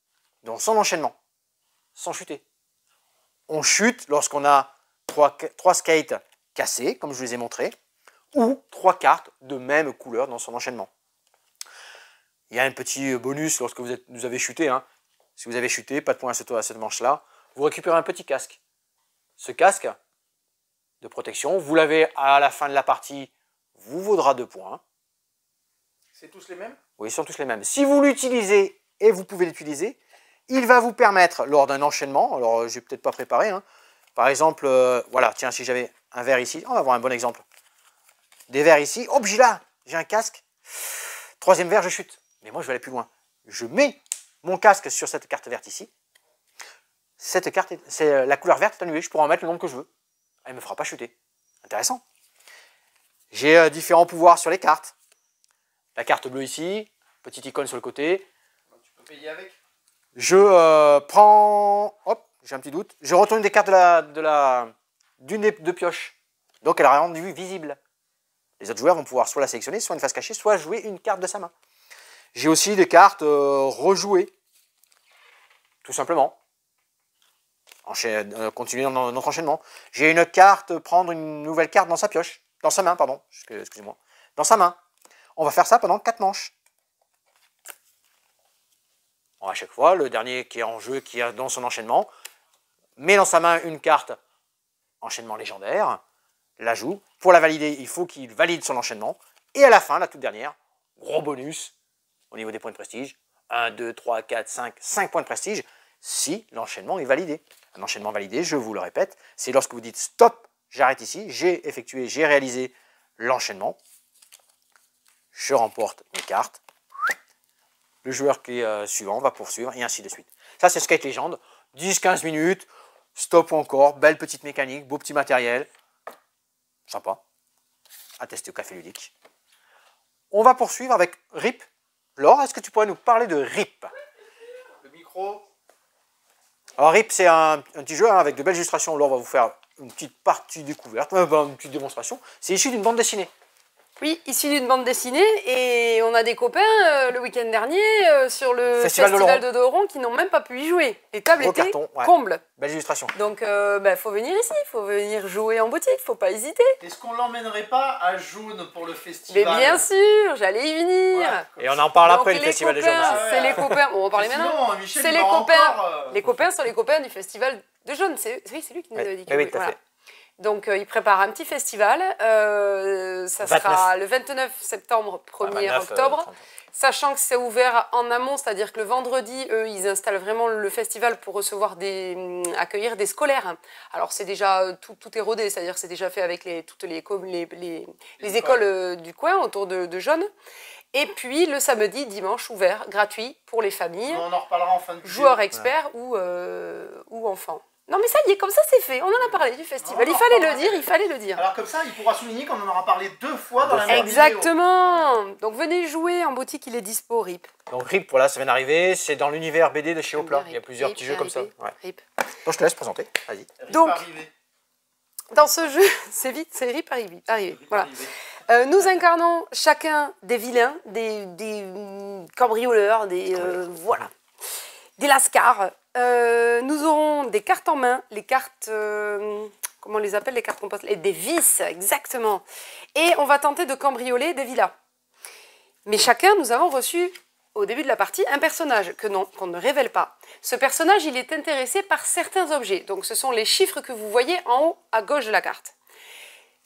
dans son enchaînement, sans chuter. On chute lorsqu'on a 3 skates cassés, comme je vous les ai montrés, ou 3 cartes de même couleur dans son enchaînement. Il y a un petit bonus lorsque vous avez chuté. Hein. Si vous avez chuté, pas de points à cette manche-là, vous récupérez un petit casque. Ce casque de protection, vous l'avez à la fin de la partie, vous vaudra 2 points. C'est tous les mêmes? Oui, ils sont tous les mêmes. Si vous l'utilisez, et vous pouvez l'utiliser, il va vous permettre, lors d'un enchaînement, alors je n'ai peut-être pas préparé, hein, par exemple, voilà, tiens, si j'avais un verre ici, on va voir un bon exemple. Des verres ici, hop, j'ai un casque, 3e verre, je chute. Mais moi, je vais aller plus loin. Je mets mon casque sur cette carte verte ici. Cette carte, c'est la couleur verte est annulée, je pourrais en mettre le nombre que je veux. Elle ne me fera pas chuter. Intéressant. J'ai différents pouvoirs sur les cartes. La carte bleue ici, petite icône sur le côté. Tu peux payer avec? Je prends... Hop, j'ai un petit doute. Je retourne des cartes d'une des 2 pioches. Donc elle est rendue visible. Les autres joueurs vont pouvoir soit la sélectionner, soit une face cachée, soit jouer une carte de sa main. J'ai aussi des cartes rejouées. Tout simplement. Continuer dans notre enchaînement. J'ai une carte, prendre une nouvelle carte dans sa pioche. Dans sa main, pardon. Excusez-moi. Dans sa main. On va faire ça pendant 4 manches. Bon, à chaque fois, le dernier qui est en jeu, qui est dans son enchaînement, met dans sa main une carte enchaînement légendaire, la joue. Pour la valider, il faut qu'il valide son enchaînement. Et à la fin, la toute dernière, gros bonus au niveau des points de prestige. 1, 2, 3, 4, 5 points de prestige si l'enchaînement est validé. Un enchaînement validé, je vous le répète, c'est lorsque vous dites stop, j'arrête ici, j'ai réalisé l'enchaînement. Je remporte mes cartes. le joueur qui est suivant va poursuivre, et ainsi de suite. Ça, c'est Skate Legend. 10-15 minutes, stop encore, belle petite mécanique, beau petit matériel. Sympa. À tester au Café Ludique. On va poursuivre avec RIP. Laure, est-ce que tu pourrais nous parler de RIP? Le micro. Alors RIP, c'est un petit jeu avec de belles illustrations. Laure va vous faire une petite partie découverte, une petite démonstration. C'est issu d'une bande dessinée. Oui, issu d'une bande dessinée, et on a des copains le week-end dernier sur le Festival de Doron qui n'ont même pas pu y jouer. Les tables étaient combles. Belle illustration. Donc, faut venir ici, il faut venir jouer en boutique, faut pas hésiter. Est-ce qu'on l'emmènerait pas à Jaune pour le festival? Mais bien sûr, j'allais y venir. Ouais, et on en parle après le Festival de Jaune. C'est les copains, on va en parler maintenant. C'est les copains. Les copains sont les copains du Festival de Jaune. Oui, c'est lui qui nous a dit que oui, tout à fait. Donc, il prépare un petit festival. Ça sera le 29 septembre, 1er octobre. Sachant que c'est ouvert en amont, c'est-à-dire que le vendredi, eux, ils installent vraiment le festival pour accueillir des scolaires. Alors, c'est déjà tout est rodé, c'est-à-dire que c'est déjà fait avec toutes les écoles du coin autour de Jaune. Et puis, le samedi, dimanche, ouvert, gratuit pour les familles. On en reparlera en fin de vidéo. Joueurs experts ou enfants. Non mais ça y est, comme ça c'est fait, on en a parlé du festival, il fallait le dire. Alors comme ça, il pourra souligner qu'on en aura parlé 2 fois dans la même vidéo. Exactement. Donc venez jouer en boutique, il est dispo, RIP. Donc RIP, voilà, ça vient d'arriver, c'est dans l'univers BD de chez Hopla, il y a plusieurs petits jeux comme ça. RIP. Donc je te laisse présenter, vas-y. Donc, dans ce jeu, c'est RIP arrivé. Voilà. Nous incarnons chacun des vilains, des cambrioleurs, des lascars. Nous aurons des cartes en main, les cartes, comment on les appelle, les cartes qu'on pose, des vis, exactement. Et on va tenter de cambrioler des villas. Mais chacun, nous avons reçu, au début de la partie, un personnage qu'on ne révèle pas. Ce personnage, il est intéressé par certains objets. Donc ce sont les chiffres que vous voyez en haut à gauche de la carte.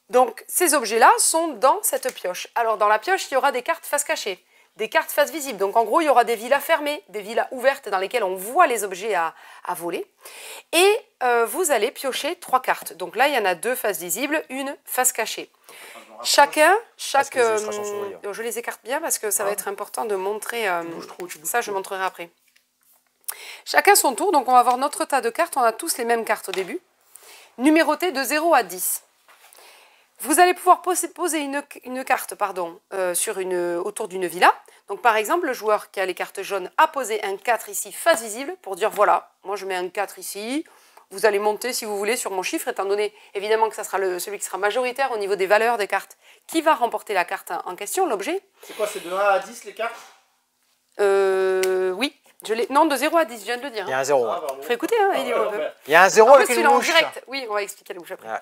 Donc ces objets-là sont dans cette pioche. Alors dans la pioche, il y aura des cartes face cachée. Des cartes face visibles. Donc en gros, il y aura des villas fermées, des villas ouvertes dans lesquelles on voit les objets à voler. Et vous allez piocher 3 cartes. Donc là, il y en a 2 faces visibles, une face cachée. Je les écarte bien parce que ça va être important de montrer. Ça, je montrerai après. Chacun son tour. Donc on va avoir notre tas de cartes. On a tous les mêmes cartes au début. Numérotées de 0 à 10. Vous allez pouvoir poser une carte autour d'une villa. Donc par exemple, le joueur qui a les cartes jaunes a posé un 4 ici, face visible, pour dire voilà, moi je mets un 4 ici. Vous allez monter si vous voulez sur mon chiffre, étant donné évidemment que ça sera celui qui sera majoritaire au niveau des valeurs des cartes, qui va remporter la carte en question, l'objet. C'est quoi, c'est de 1 à 10 les cartes? Oui. Non, de 0 à 10, je viens de le dire. Il y a un 0. Il faut écouter, hein, il y a un 0 avec une louche. Direct. Oui, on va expliquer la louche après.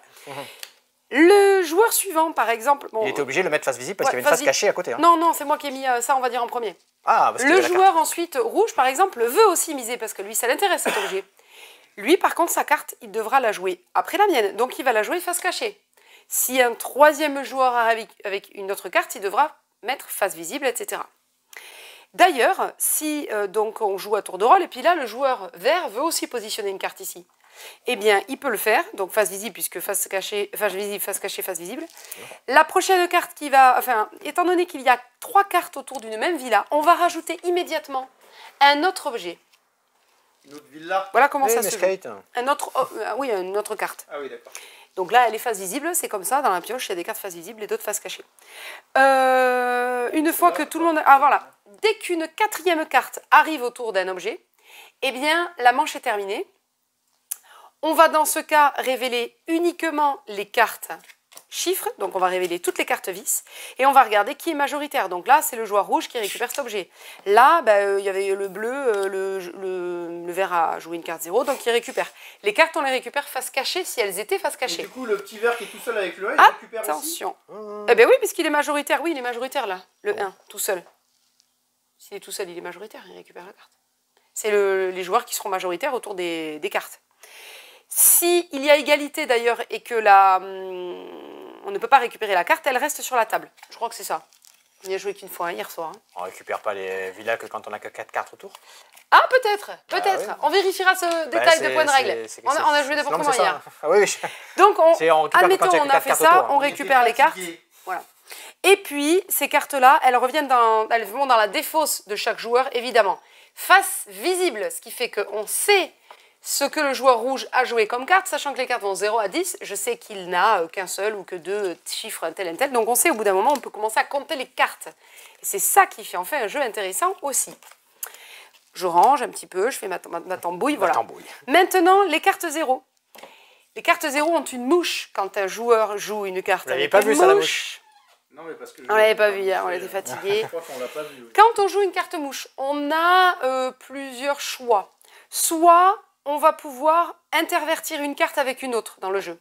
Le joueur suivant, par exemple... il était obligé de le mettre face visible parce qu'il y avait une face cachée à côté. Hein. Non, c'est moi qui ai mis ça, on va dire, en premier. Le joueur ensuite, rouge, par exemple, veut aussi miser parce que lui, ça l'intéresse cet objet. Lui, par contre, sa carte, il devra la jouer après la mienne. Donc, il va la jouer face cachée. Si un troisième joueur arrive avec une autre carte, il devra mettre face visible, etc. D'ailleurs, si donc on joue à tour de rôle, et puis là, le joueur vert veut aussi positionner une carte ici. Eh bien, il peut le faire, donc face visible, puisque face cachée, face visible, face cachée, face visible. La prochaine carte qui va... étant donné qu'il y a 3 cartes autour d'une même villa, on va rajouter immédiatement un autre objet. Une autre villa? Voilà comment ça se joue. Skate. Une autre carte. Ah oui, d'accord. Donc là, elle est face visible, c'est comme ça, dans la pioche, il y a des cartes face visible et d'autres face cachée. Une fois que tout le monde... voilà. Dès qu'une 4e carte arrive autour d'un objet, eh bien, la manche est terminée. On va dans ce cas révéler uniquement les cartes chiffres, donc on va révéler toutes les cartes vis, et on va regarder qui est majoritaire. Donc là, c'est le joueur rouge qui récupère cet objet. Là, il y avait le bleu, le vert a joué une carte 0, donc il récupère. Les cartes, on les récupère face cachée si elles étaient face cachée. Et du coup, le petit vert qui est tout seul avec le 1, il récupère aussi. Attention. Eh bien oui, puisqu'il est majoritaire. Oui, il est majoritaire là, le 1, tout seul. S'il est tout seul, il est majoritaire, il récupère la carte. C'est les joueurs qui seront majoritaires autour des cartes. S'il y a égalité d'ailleurs et que on ne peut pas récupérer la carte, elle reste sur la table. Je crois que c'est ça. On n'y a joué qu'une fois hier soir. Hein. On récupère pas les villas que quand on a que 4 cartes autour. Ah peut-être. Oui. On vérifiera ce détail de point de règle. On a joué n'importe comment hier. Oui. Donc admettons on a fait ça, on récupère les cartes. Voilà. Et puis, ces cartes-là, elles vont dans la défausse de chaque joueur, évidemment. Face visible, ce qui fait qu'on sait ce que le joueur rouge a joué comme carte, sachant que les cartes vont 0 à 10, je sais qu'il n'a qu'un seul ou que 2 chiffres, un tel. Donc on sait au bout d'un moment, on peut commencer à compter les cartes. Et c'est ça qui fait en fait un jeu intéressant aussi. Je range un petit peu, je fais ma tambouille, voilà. Maintenant, les cartes 0. Les cartes 0 ont une mouche quand un joueur joue une carte. Vous l'avez pas vu ça, la mouche? Non, mais parce que on l'avait pas vu hier, on était fatigués. Je crois qu'on l'a pas vu. Oui. Quand on joue une carte mouche, on a plusieurs choix. Soit on va pouvoir intervertir une carte avec une autre dans le jeu.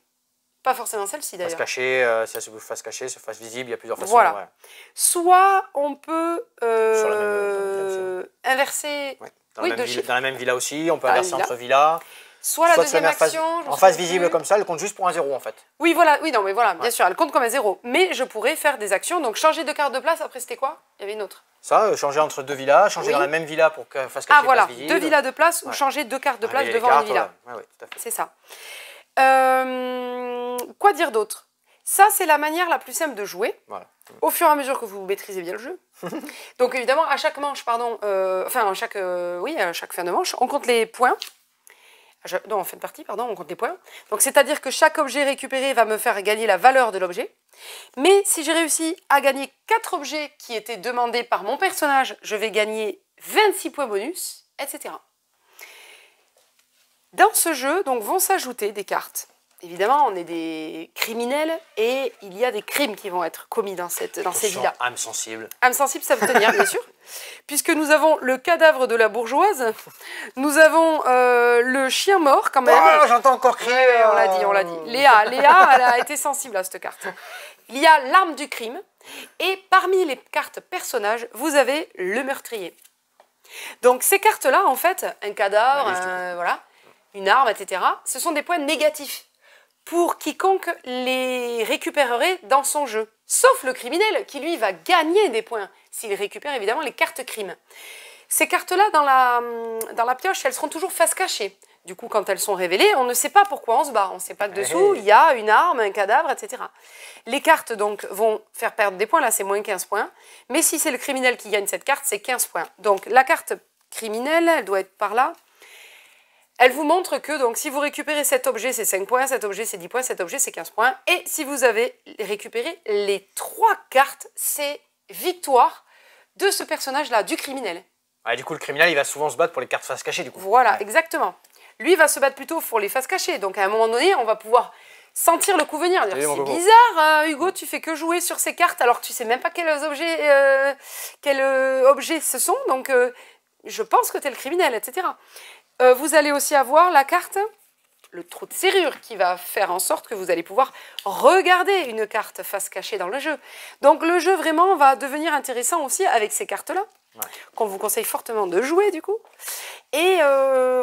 Pas forcément celle-ci d'ailleurs. Face cachée, si elle se bouge face cachée, face visible, il y a plusieurs façons. Voilà. Ouais. Soit on peut Sur la même inverser. Ouais. Oui, Dans la même villa aussi, on peut inverser entre villas. Soit la deuxième action. En face visible comme ça, elle compte juste pour un 0 en fait. Oui, voilà, oui, non, mais voilà, bien sûr, elle compte comme un 0. Mais je pourrais faire des actions, donc changer de carte de place, après c'était quoi? Il y avait une autre. Ça, changer entre 2 villas, changer dans la même villa pour que face cachée, voilà, face visible. 2 villas de place ou changer 2 cartes de place devant une villa. Ouais, tout à fait. C'est ça. Quoi dire d'autre? Ça, c'est la manière la plus simple de jouer, voilà. Au fur et à mesure que vous maîtrisez bien le jeu. Donc évidemment, à chaque manche, à chaque fin de manche, on compte les points. Non, en fin de partie, pardon, on compte les points. Donc c'est-à-dire que chaque objet récupéré va me faire gagner la valeur de l'objet. Mais si j'ai réussi à gagner 4 objets qui étaient demandés par mon personnage, je vais gagner 26 points bonus, etc. Dans ce jeu, donc, vont s'ajouter des cartes. Évidemment, on est des criminels et il y a des crimes qui vont être commis dans ces villas. Âme sensible. Âme sensible, ça veut tenir, bien sûr. Puisque nous avons le cadavre de la bourgeoise, nous avons le chien mort quand même. Oh, j'entends encore crier. Ouais, on l'a dit. Léa, elle a été sensible à cette carte. Il y a l'arme du crime et parmi les cartes personnages, vous avez le meurtrier. Donc ces cartes-là, en fait, un cadavre, voilà, une arme, etc., ce sont des points négatifs pour quiconque les récupérerait dans son jeu. Sauf le criminel, qui lui va gagner des points, s'il récupère évidemment les cartes crime. Ces cartes-là, dans la pioche, elles seront toujours face cachée. Du coup, quand elles sont révélées, on ne sait pas pourquoi on se bat. On ne sait pas que dessous, il y a une arme, un cadavre, etc. Les cartes, donc, vont faire perdre des points. Là, c'est moins 15 points. Mais si c'est le criminel qui gagne cette carte, c'est 15 points. Donc, la carte criminelle, elle doit être par là. Elle vous montre que donc, si vous récupérez cet objet, c'est 5 points, cet objet, c'est 10 points, cet objet, c'est 15 points. Et si vous avez récupéré les 3 cartes, c'est victoire de ce personnage-là, du criminel. Ouais, du coup, le criminel, il va souvent se battre pour les cartes face cachée, du coup. Voilà, exactement. Lui va se battre plutôt pour les faces cachées. Donc, à un moment donné, on va pouvoir sentir le coup venir. C'est bizarre, Hugo, tu fais que jouer sur ces cartes alors que tu sais même pas quels objets ce sont. Donc, je pense que tu es le criminel, etc. Vous allez aussi avoir la carte, le trou de serrure, qui va faire en sorte que vous allez pouvoir regarder une carte face cachée dans le jeu. Donc le jeu vraiment va devenir intéressant aussi avec ces cartes-là, qu'on vous conseille fortement de jouer du coup. Et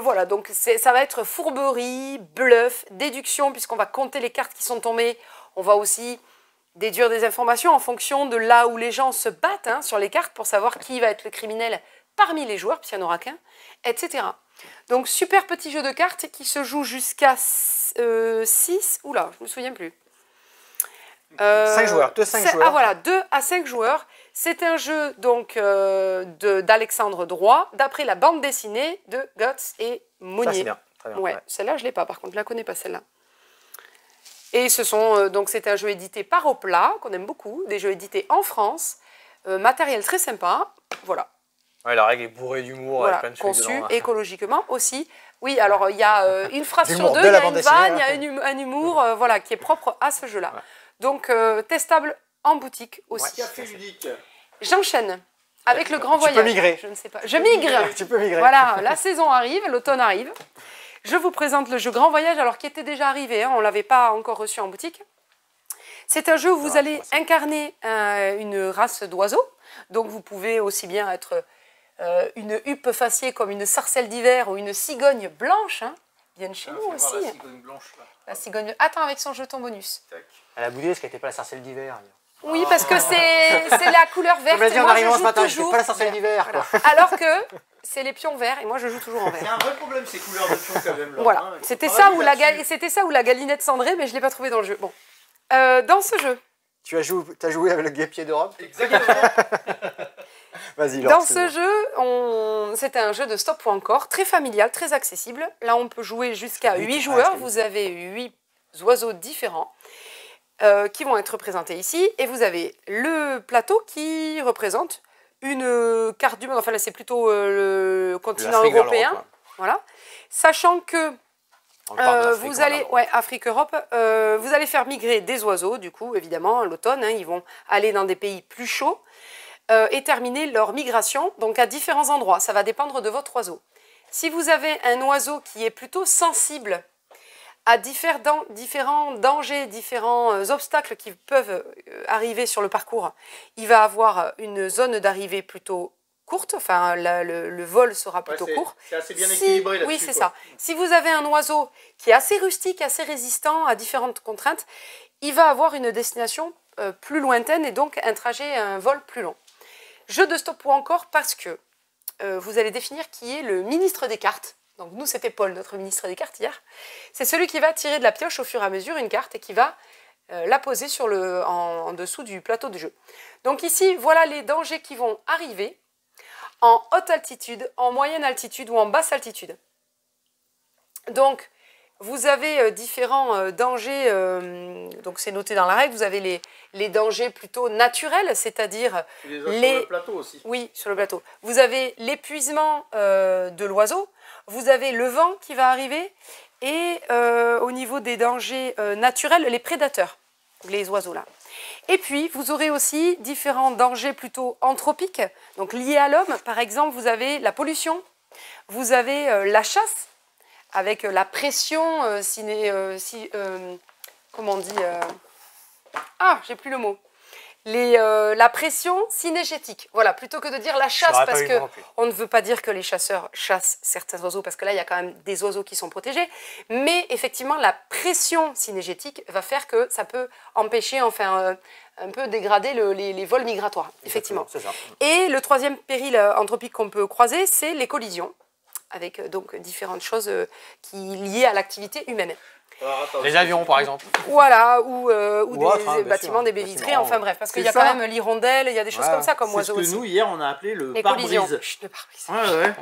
voilà, donc ça va être fourberie, bluff, déduction, puisqu'on va compter les cartes qui sont tombées. On va aussi déduire des informations en fonction de là où les gens se battent sur les cartes pour savoir qui va être le criminel parmi les joueurs, puisqu'il n'y en aura qu'un, etc. Donc, super petit jeu de cartes qui se joue jusqu'à 6. Oula, je ne me souviens plus. 5 joueurs, 2-5 joueurs. Ah voilà, 2 à 5 joueurs. C'est un jeu donc d'Alexandre Droit, d'après la bande dessinée de Guts et Monnier. C'est bien, très bien. Ouais, celle-là, je ne l'ai pas, par contre, je ne la connais pas, celle-là. Et ce sont, donc c'est un jeu édité par Opla, qu'on aime beaucoup, des jeux édités en France, matériel très sympa, voilà. Ouais, la règle est bourrée d'humour, voilà, avec plein de trucs conçu dedans, écologiquement aussi. Oui, alors il y a une phrase sur 2, il y a une vanne, il y a un humour voilà, qui est propre à ce jeu-là. Ouais. Donc, testable en boutique aussi. Café unique. J'enchaîne avec le grand voyage. Tu peux migrer. Je ne sais pas. Je migre. Tu peux migrer. Voilà, la saison arrive, l'automne arrive. Je vous présente le jeu Grand Voyage, alors qui était déjà arrivé, on ne l'avait pas encore reçu en boutique. C'est un jeu où vous allez incarner une race d'oiseaux. Donc, vous pouvez aussi bien être une huppe faciée comme une sarcelle d'hiver ou une cigogne blanche. Viennent chez nous aussi. La cigogne blanche, là. La cigogne. Attends, avec son jeton bonus. Tac. Elle a boudé parce qu'elle n'était pas la sarcelle d'hiver. Oui, parce que c'est la couleur verte. Je me dis en moi, arrivant je ce joue matin, toujours pas la sarcelle d'hiver. voilà. Alors que c'est les pions verts et moi je joue toujours en vert. C'est un vrai problème ces couleurs de pions quand même. Là, voilà, hein, c'était ça ou la galinette cendrée, mais je ne l'ai pas trouvé dans le jeu. Bon, dans ce jeu, Tu as joué avec le guêpier d'Europe? Exactement. Vas-y, Dans ce jeu, c'était un jeu de stop ou encore, très familial, très accessible. Là, on peut jouer jusqu'à 8 joueurs. Vous avez 8 oiseaux différents qui vont être représentés ici. Et vous avez le plateau qui représente une carte du monde. Enfin, là, c'est plutôt le continent européen. Voilà. Sachant que vous allez, Afrique-Europe, vous allez faire migrer des oiseaux, du coup, évidemment, l'automne, hein, ils vont aller dans des pays plus chauds et terminer leur migration, donc à différents endroits. Ça va dépendre de votre oiseau. Si vous avez un oiseau qui est plutôt sensible à différents dangers, différents obstacles qui peuvent arriver sur le parcours, il va avoir une zone d'arrivée plutôt courte, enfin le vol sera plutôt court. C'est assez bien équilibré là-dessus. Oui, c'est ça. Si vous avez un oiseau qui est assez rustique, assez résistant à différentes contraintes, il va avoir une destination plus lointaine et donc un vol plus long. Jeu de stop ou encore parce que vous allez définir qui est le ministre des cartes. Donc nous, c'était Paul, notre ministre des cartes hier. C'est celui qui va tirer de la pioche au fur et à mesure une carte et qui va la poser en dessous du plateau de jeu. Donc ici, voilà les dangers qui vont arriver en haute altitude, en moyenne altitude ou en basse altitude. Donc, vous avez différents dangers, donc c'est noté dans la règle, vous avez les dangers plutôt naturels, c'est-à-dire sur le plateau aussi. Oui, sur le plateau. Vous avez l'épuisement de l'oiseau, vous avez le vent qui va arriver, et au niveau des dangers naturels, les prédateurs, les oiseaux là. Et puis, vous aurez aussi différents dangers plutôt anthropiques, donc liés à l'homme. Par exemple, vous avez la pollution, vous avez la chasse, avec la pression, comment on dit j'ai plus le mot. La pression cinégétique. Voilà, plutôt que de dire la chasse, parce qu'on ne veut pas dire que les chasseurs chassent certains oiseaux, parce que là, il y a quand même des oiseaux qui sont protégés. Mais effectivement, la pression cinégétique va faire que ça peut empêcher, enfin, un peu dégrader les vols migratoires, effectivement. C'est ça. Et le troisième péril anthropique qu'on peut croiser, c'est les collisions, avec donc différentes choses liées à l'activité humaine. Les avions, par exemple. Voilà, ou des bâtiments, des baies vitrées, enfin bref, parce qu'il y a quand même l'hirondelle, il y a des choses comme ça comme oiseaux aussi. C'est ce que nous, hier, on a appelé le pare-brise. Le pare-brise.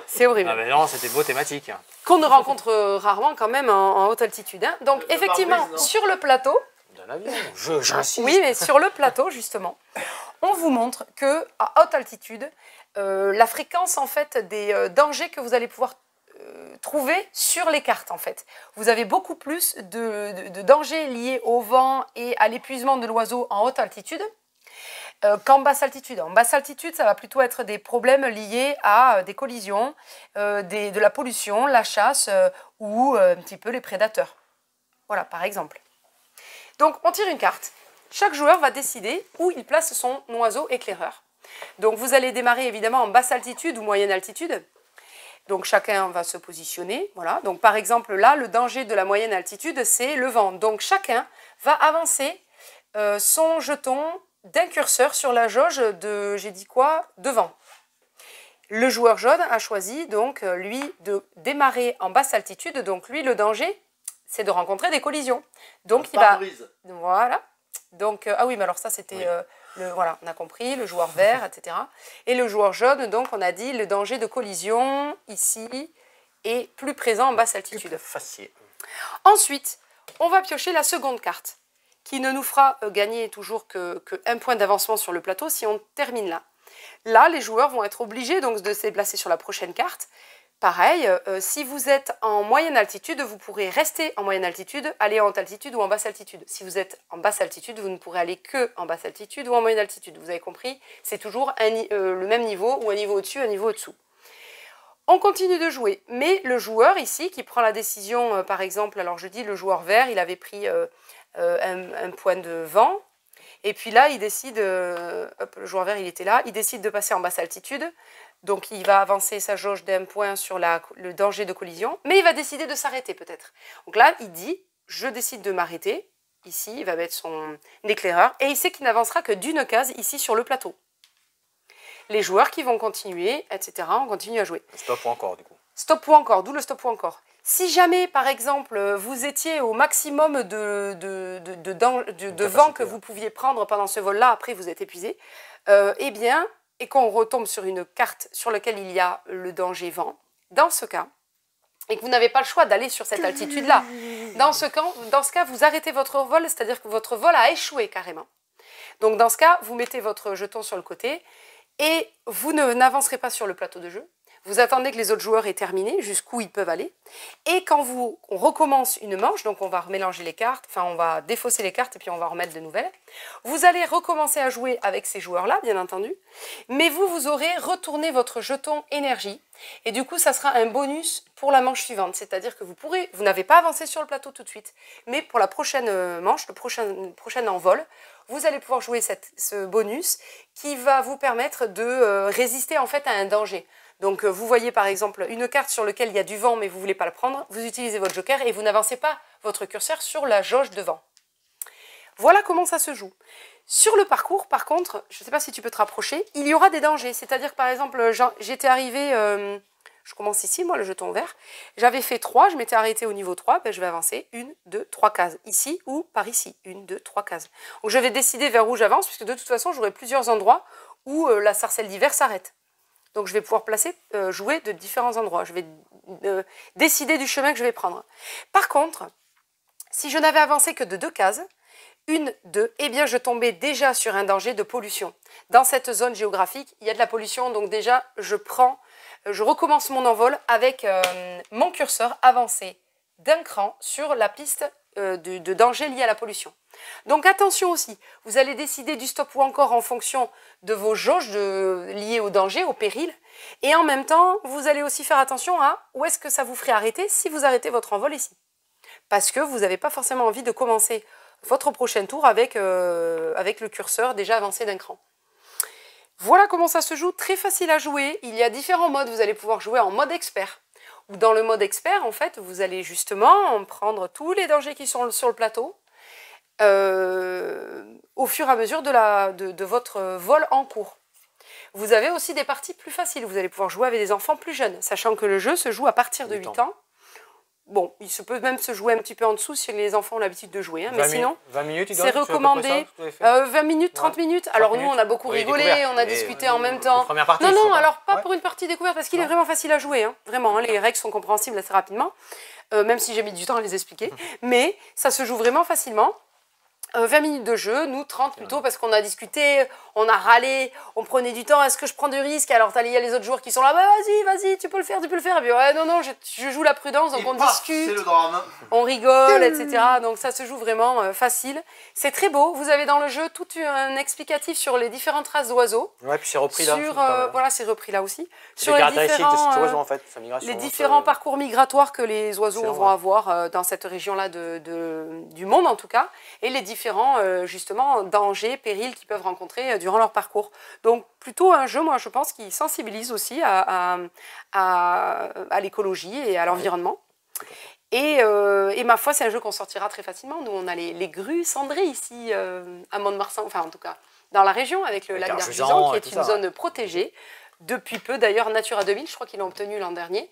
C'est horrible. Ah mais non, c'était beau thématique. Qu'on ne rencontre rarement quand même en haute altitude. Hein. Donc effectivement, sur le plateau... D'un avion, j'insiste. Oui, mais sur le plateau, justement, on vous montre qu'à haute altitude, la fréquence en fait des dangers que vous allez pouvoir trouver sur les cartes en fait. Vous avez beaucoup plus de dangers liés au vent et à l'épuisement de l'oiseau en haute altitude qu'en basse altitude. En basse altitude, ça va plutôt être des problèmes liés à des collisions, de la pollution, la chasse ou un petit peu les prédateurs. Voilà, par exemple. Donc, on tire une carte. Chaque joueur va décider où il place son oiseau éclaireur. Donc, vous allez démarrer évidemment en basse altitude ou moyenne altitude. Donc, chacun va se positionner. Voilà. Donc, par exemple, là, le danger de la moyenne altitude, c'est le vent. Donc, chacun va avancer son jeton d'un curseur sur la jauge de, j'ai dit quoi, de vent. Le joueur jaune a choisi, donc, lui, de démarrer en basse altitude. Donc, lui, le danger, c'est de rencontrer des collisions. Donc, il va... Voilà. Donc, ah oui, mais alors ça, c'était... voilà, on a compris, le joueur vert, etc. Et le joueur jaune, donc, on a dit, le danger de collision, ici, est plus présent en basse altitude. Facile. Ensuite, on va piocher la seconde carte, qui ne nous fera gagner toujours que 1 point d'avancement sur le plateau si on termine là. Là, les joueurs vont être obligés donc, de se déplacer sur la prochaine carte. Pareil, si vous êtes en moyenne altitude, vous pourrez rester en moyenne altitude, aller en haute altitude ou en basse altitude. Si vous êtes en basse altitude, vous ne pourrez aller que en basse altitude ou en moyenne altitude. Vous avez compris, c'est toujours le même niveau ou un niveau au-dessus, un niveau au-dessous. On continue de jouer, mais le joueur ici qui prend la décision, par exemple, alors je dis le joueur vert, il avait pris un point de vent, et puis là, il décide, hop, le joueur vert, il était là, il décide de passer en basse altitude. Donc, il va avancer sa jauge d'1 point sur le danger de collision, mais il va décider de s'arrêter peut-être. Donc là, il dit, je décide de m'arrêter. Ici, il va mettre son éclaireur et il sait qu'il n'avancera que d'une case ici sur le plateau. Les joueurs qui vont continuer, etc., on continue à jouer. Stop ou encore, du coup. Stop ou encore, d'où le stop ou encore. Si jamais, par exemple, vous étiez au maximum de vent que vous pouviez prendre pendant ce vol-là, après vous êtes épuisé, eh bien, et qu'on retombe sur une carte sur laquelle il y a le danger vent, dans ce cas, et que vous n'avez pas le choix d'aller sur cette altitude-là, dans ce cas, vous arrêtez votre vol, c'est-à-dire que votre vol a échoué carrément. Donc dans ce cas, vous mettez votre jeton sur le côté et vous n'avancerez pas sur le plateau de jeu. Vous attendez que les autres joueurs aient terminé, jusqu'où ils peuvent aller. Et quand on recommence une manche, donc on va remélanger les cartes, enfin on va défausser les cartes et puis on va remettre de nouvelles. Vous allez recommencer à jouer avec ces joueurs-là, bien entendu. Mais vous aurez retourné votre jeton énergie. Et du coup, ça sera un bonus pour la manche suivante. C'est-à-dire que vous n'avez pas avancé sur le plateau tout de suite. Mais pour la prochaine manche, le prochain envol, vous allez pouvoir jouer ce bonus qui va vous permettre de résister en fait à un danger. Donc vous voyez par exemple une carte sur laquelle il y a du vent mais vous ne voulez pas la prendre, vous utilisez votre joker et vous n'avancez pas votre curseur sur la jauge de vent. Voilà comment ça se joue. Sur le parcours, par contre, je ne sais pas si tu peux te rapprocher, il y aura des dangers. C'est-à-dire que par exemple, j'étais arrivée, je commence ici, moi le jeton vert, j'avais fait 3, je m'étais arrêtée au niveau 3, ben, je vais avancer 1, 2, 3 cases, ici ou par ici, 1, 2, 3 cases. Donc je vais décider vers où j'avance, puisque de toute façon j'aurai plusieurs endroits où la sarcelle d'hiver s'arrête. Donc je vais pouvoir jouer de différents endroits. Je vais décider du chemin que je vais prendre. Par contre, si je n'avais avancé que de 2 cases, 1, 2, eh bien je tombais déjà sur un danger de pollution. Dans cette zone géographique, il y a de la pollution, donc déjà je recommence mon envol avec mon curseur avancé d'un cran sur la piste de danger lié à la pollution. Donc attention aussi, vous allez décider du stop ou encore en fonction de vos jauges liées au danger, au péril. Et en même temps, vous allez aussi faire attention à où est-ce que ça vous ferait arrêter si vous arrêtez votre envol ici. Parce que vous n'avez pas forcément envie de commencer votre prochain tour avec le curseur déjà avancé d'un cran. Voilà comment ça se joue, très facile à jouer. Il y a différents modes, vous allez pouvoir jouer en mode expert. Dans le mode expert, en fait, vous allez justement prendre tous les dangers qui sont sur le plateau au fur et à mesure de votre vol en cours. Vous avez aussi des parties plus faciles. Vous allez pouvoir jouer avec des enfants plus jeunes, sachant que le jeu se joue à partir de 8 ans. Bon, il se peut même se jouer un petit peu en dessous si les enfants ont l'habitude de jouer. Hein, mais sinon, 20 minutes, c'est recommandé. 20 minutes, 30 minutes. Alors nous, on a beaucoup rigolé, on a discuté en même temps. Non, alors pas pour une partie découverte, parce qu'il est vraiment facile à jouer. Hein, vraiment, hein, les règles sont compréhensibles assez rapidement, même si j'ai mis du temps à les expliquer. Mais ça se joue vraiment facilement. 20 minutes de jeu, nous 30 plutôt, parce qu'on a discuté, on a râlé, on prenait du temps, est-ce que je prends du risque? Alors il y a les autres joueurs qui sont là, bah, vas-y, tu peux le faire. Et puis ouais, non, je joue la prudence, donc on discute, le drame. On rigole, etc. Donc ça se joue vraiment facile. C'est très beau, vous avez dans le jeu tout un explicatif sur les différentes races d'oiseaux. Ouais, puis c'est repris là. Voilà, c'est repris là aussi. Sur les caractéristiques de cet oiseau en fait, sa migration. Les différents parcours migratoires que les oiseaux vont avoir dans cette région-là du monde en tout cas, et les différents justement dangers, périls qu'ils peuvent rencontrer durant leur parcours. Donc plutôt un jeu, moi je pense, qui sensibilise aussi à l'écologie et à l'environnement. Et ma foi, c'est un jeu qu'on sortira très facilement. Nous, on a les grues cendrées ici à Mont-de-Marsan, enfin en tout cas dans la région, avec le lac d'Arguzan, qui est une zone protégée. Depuis peu d'ailleurs, Natura 2000, je crois qu'ils l'ont obtenu l'an dernier.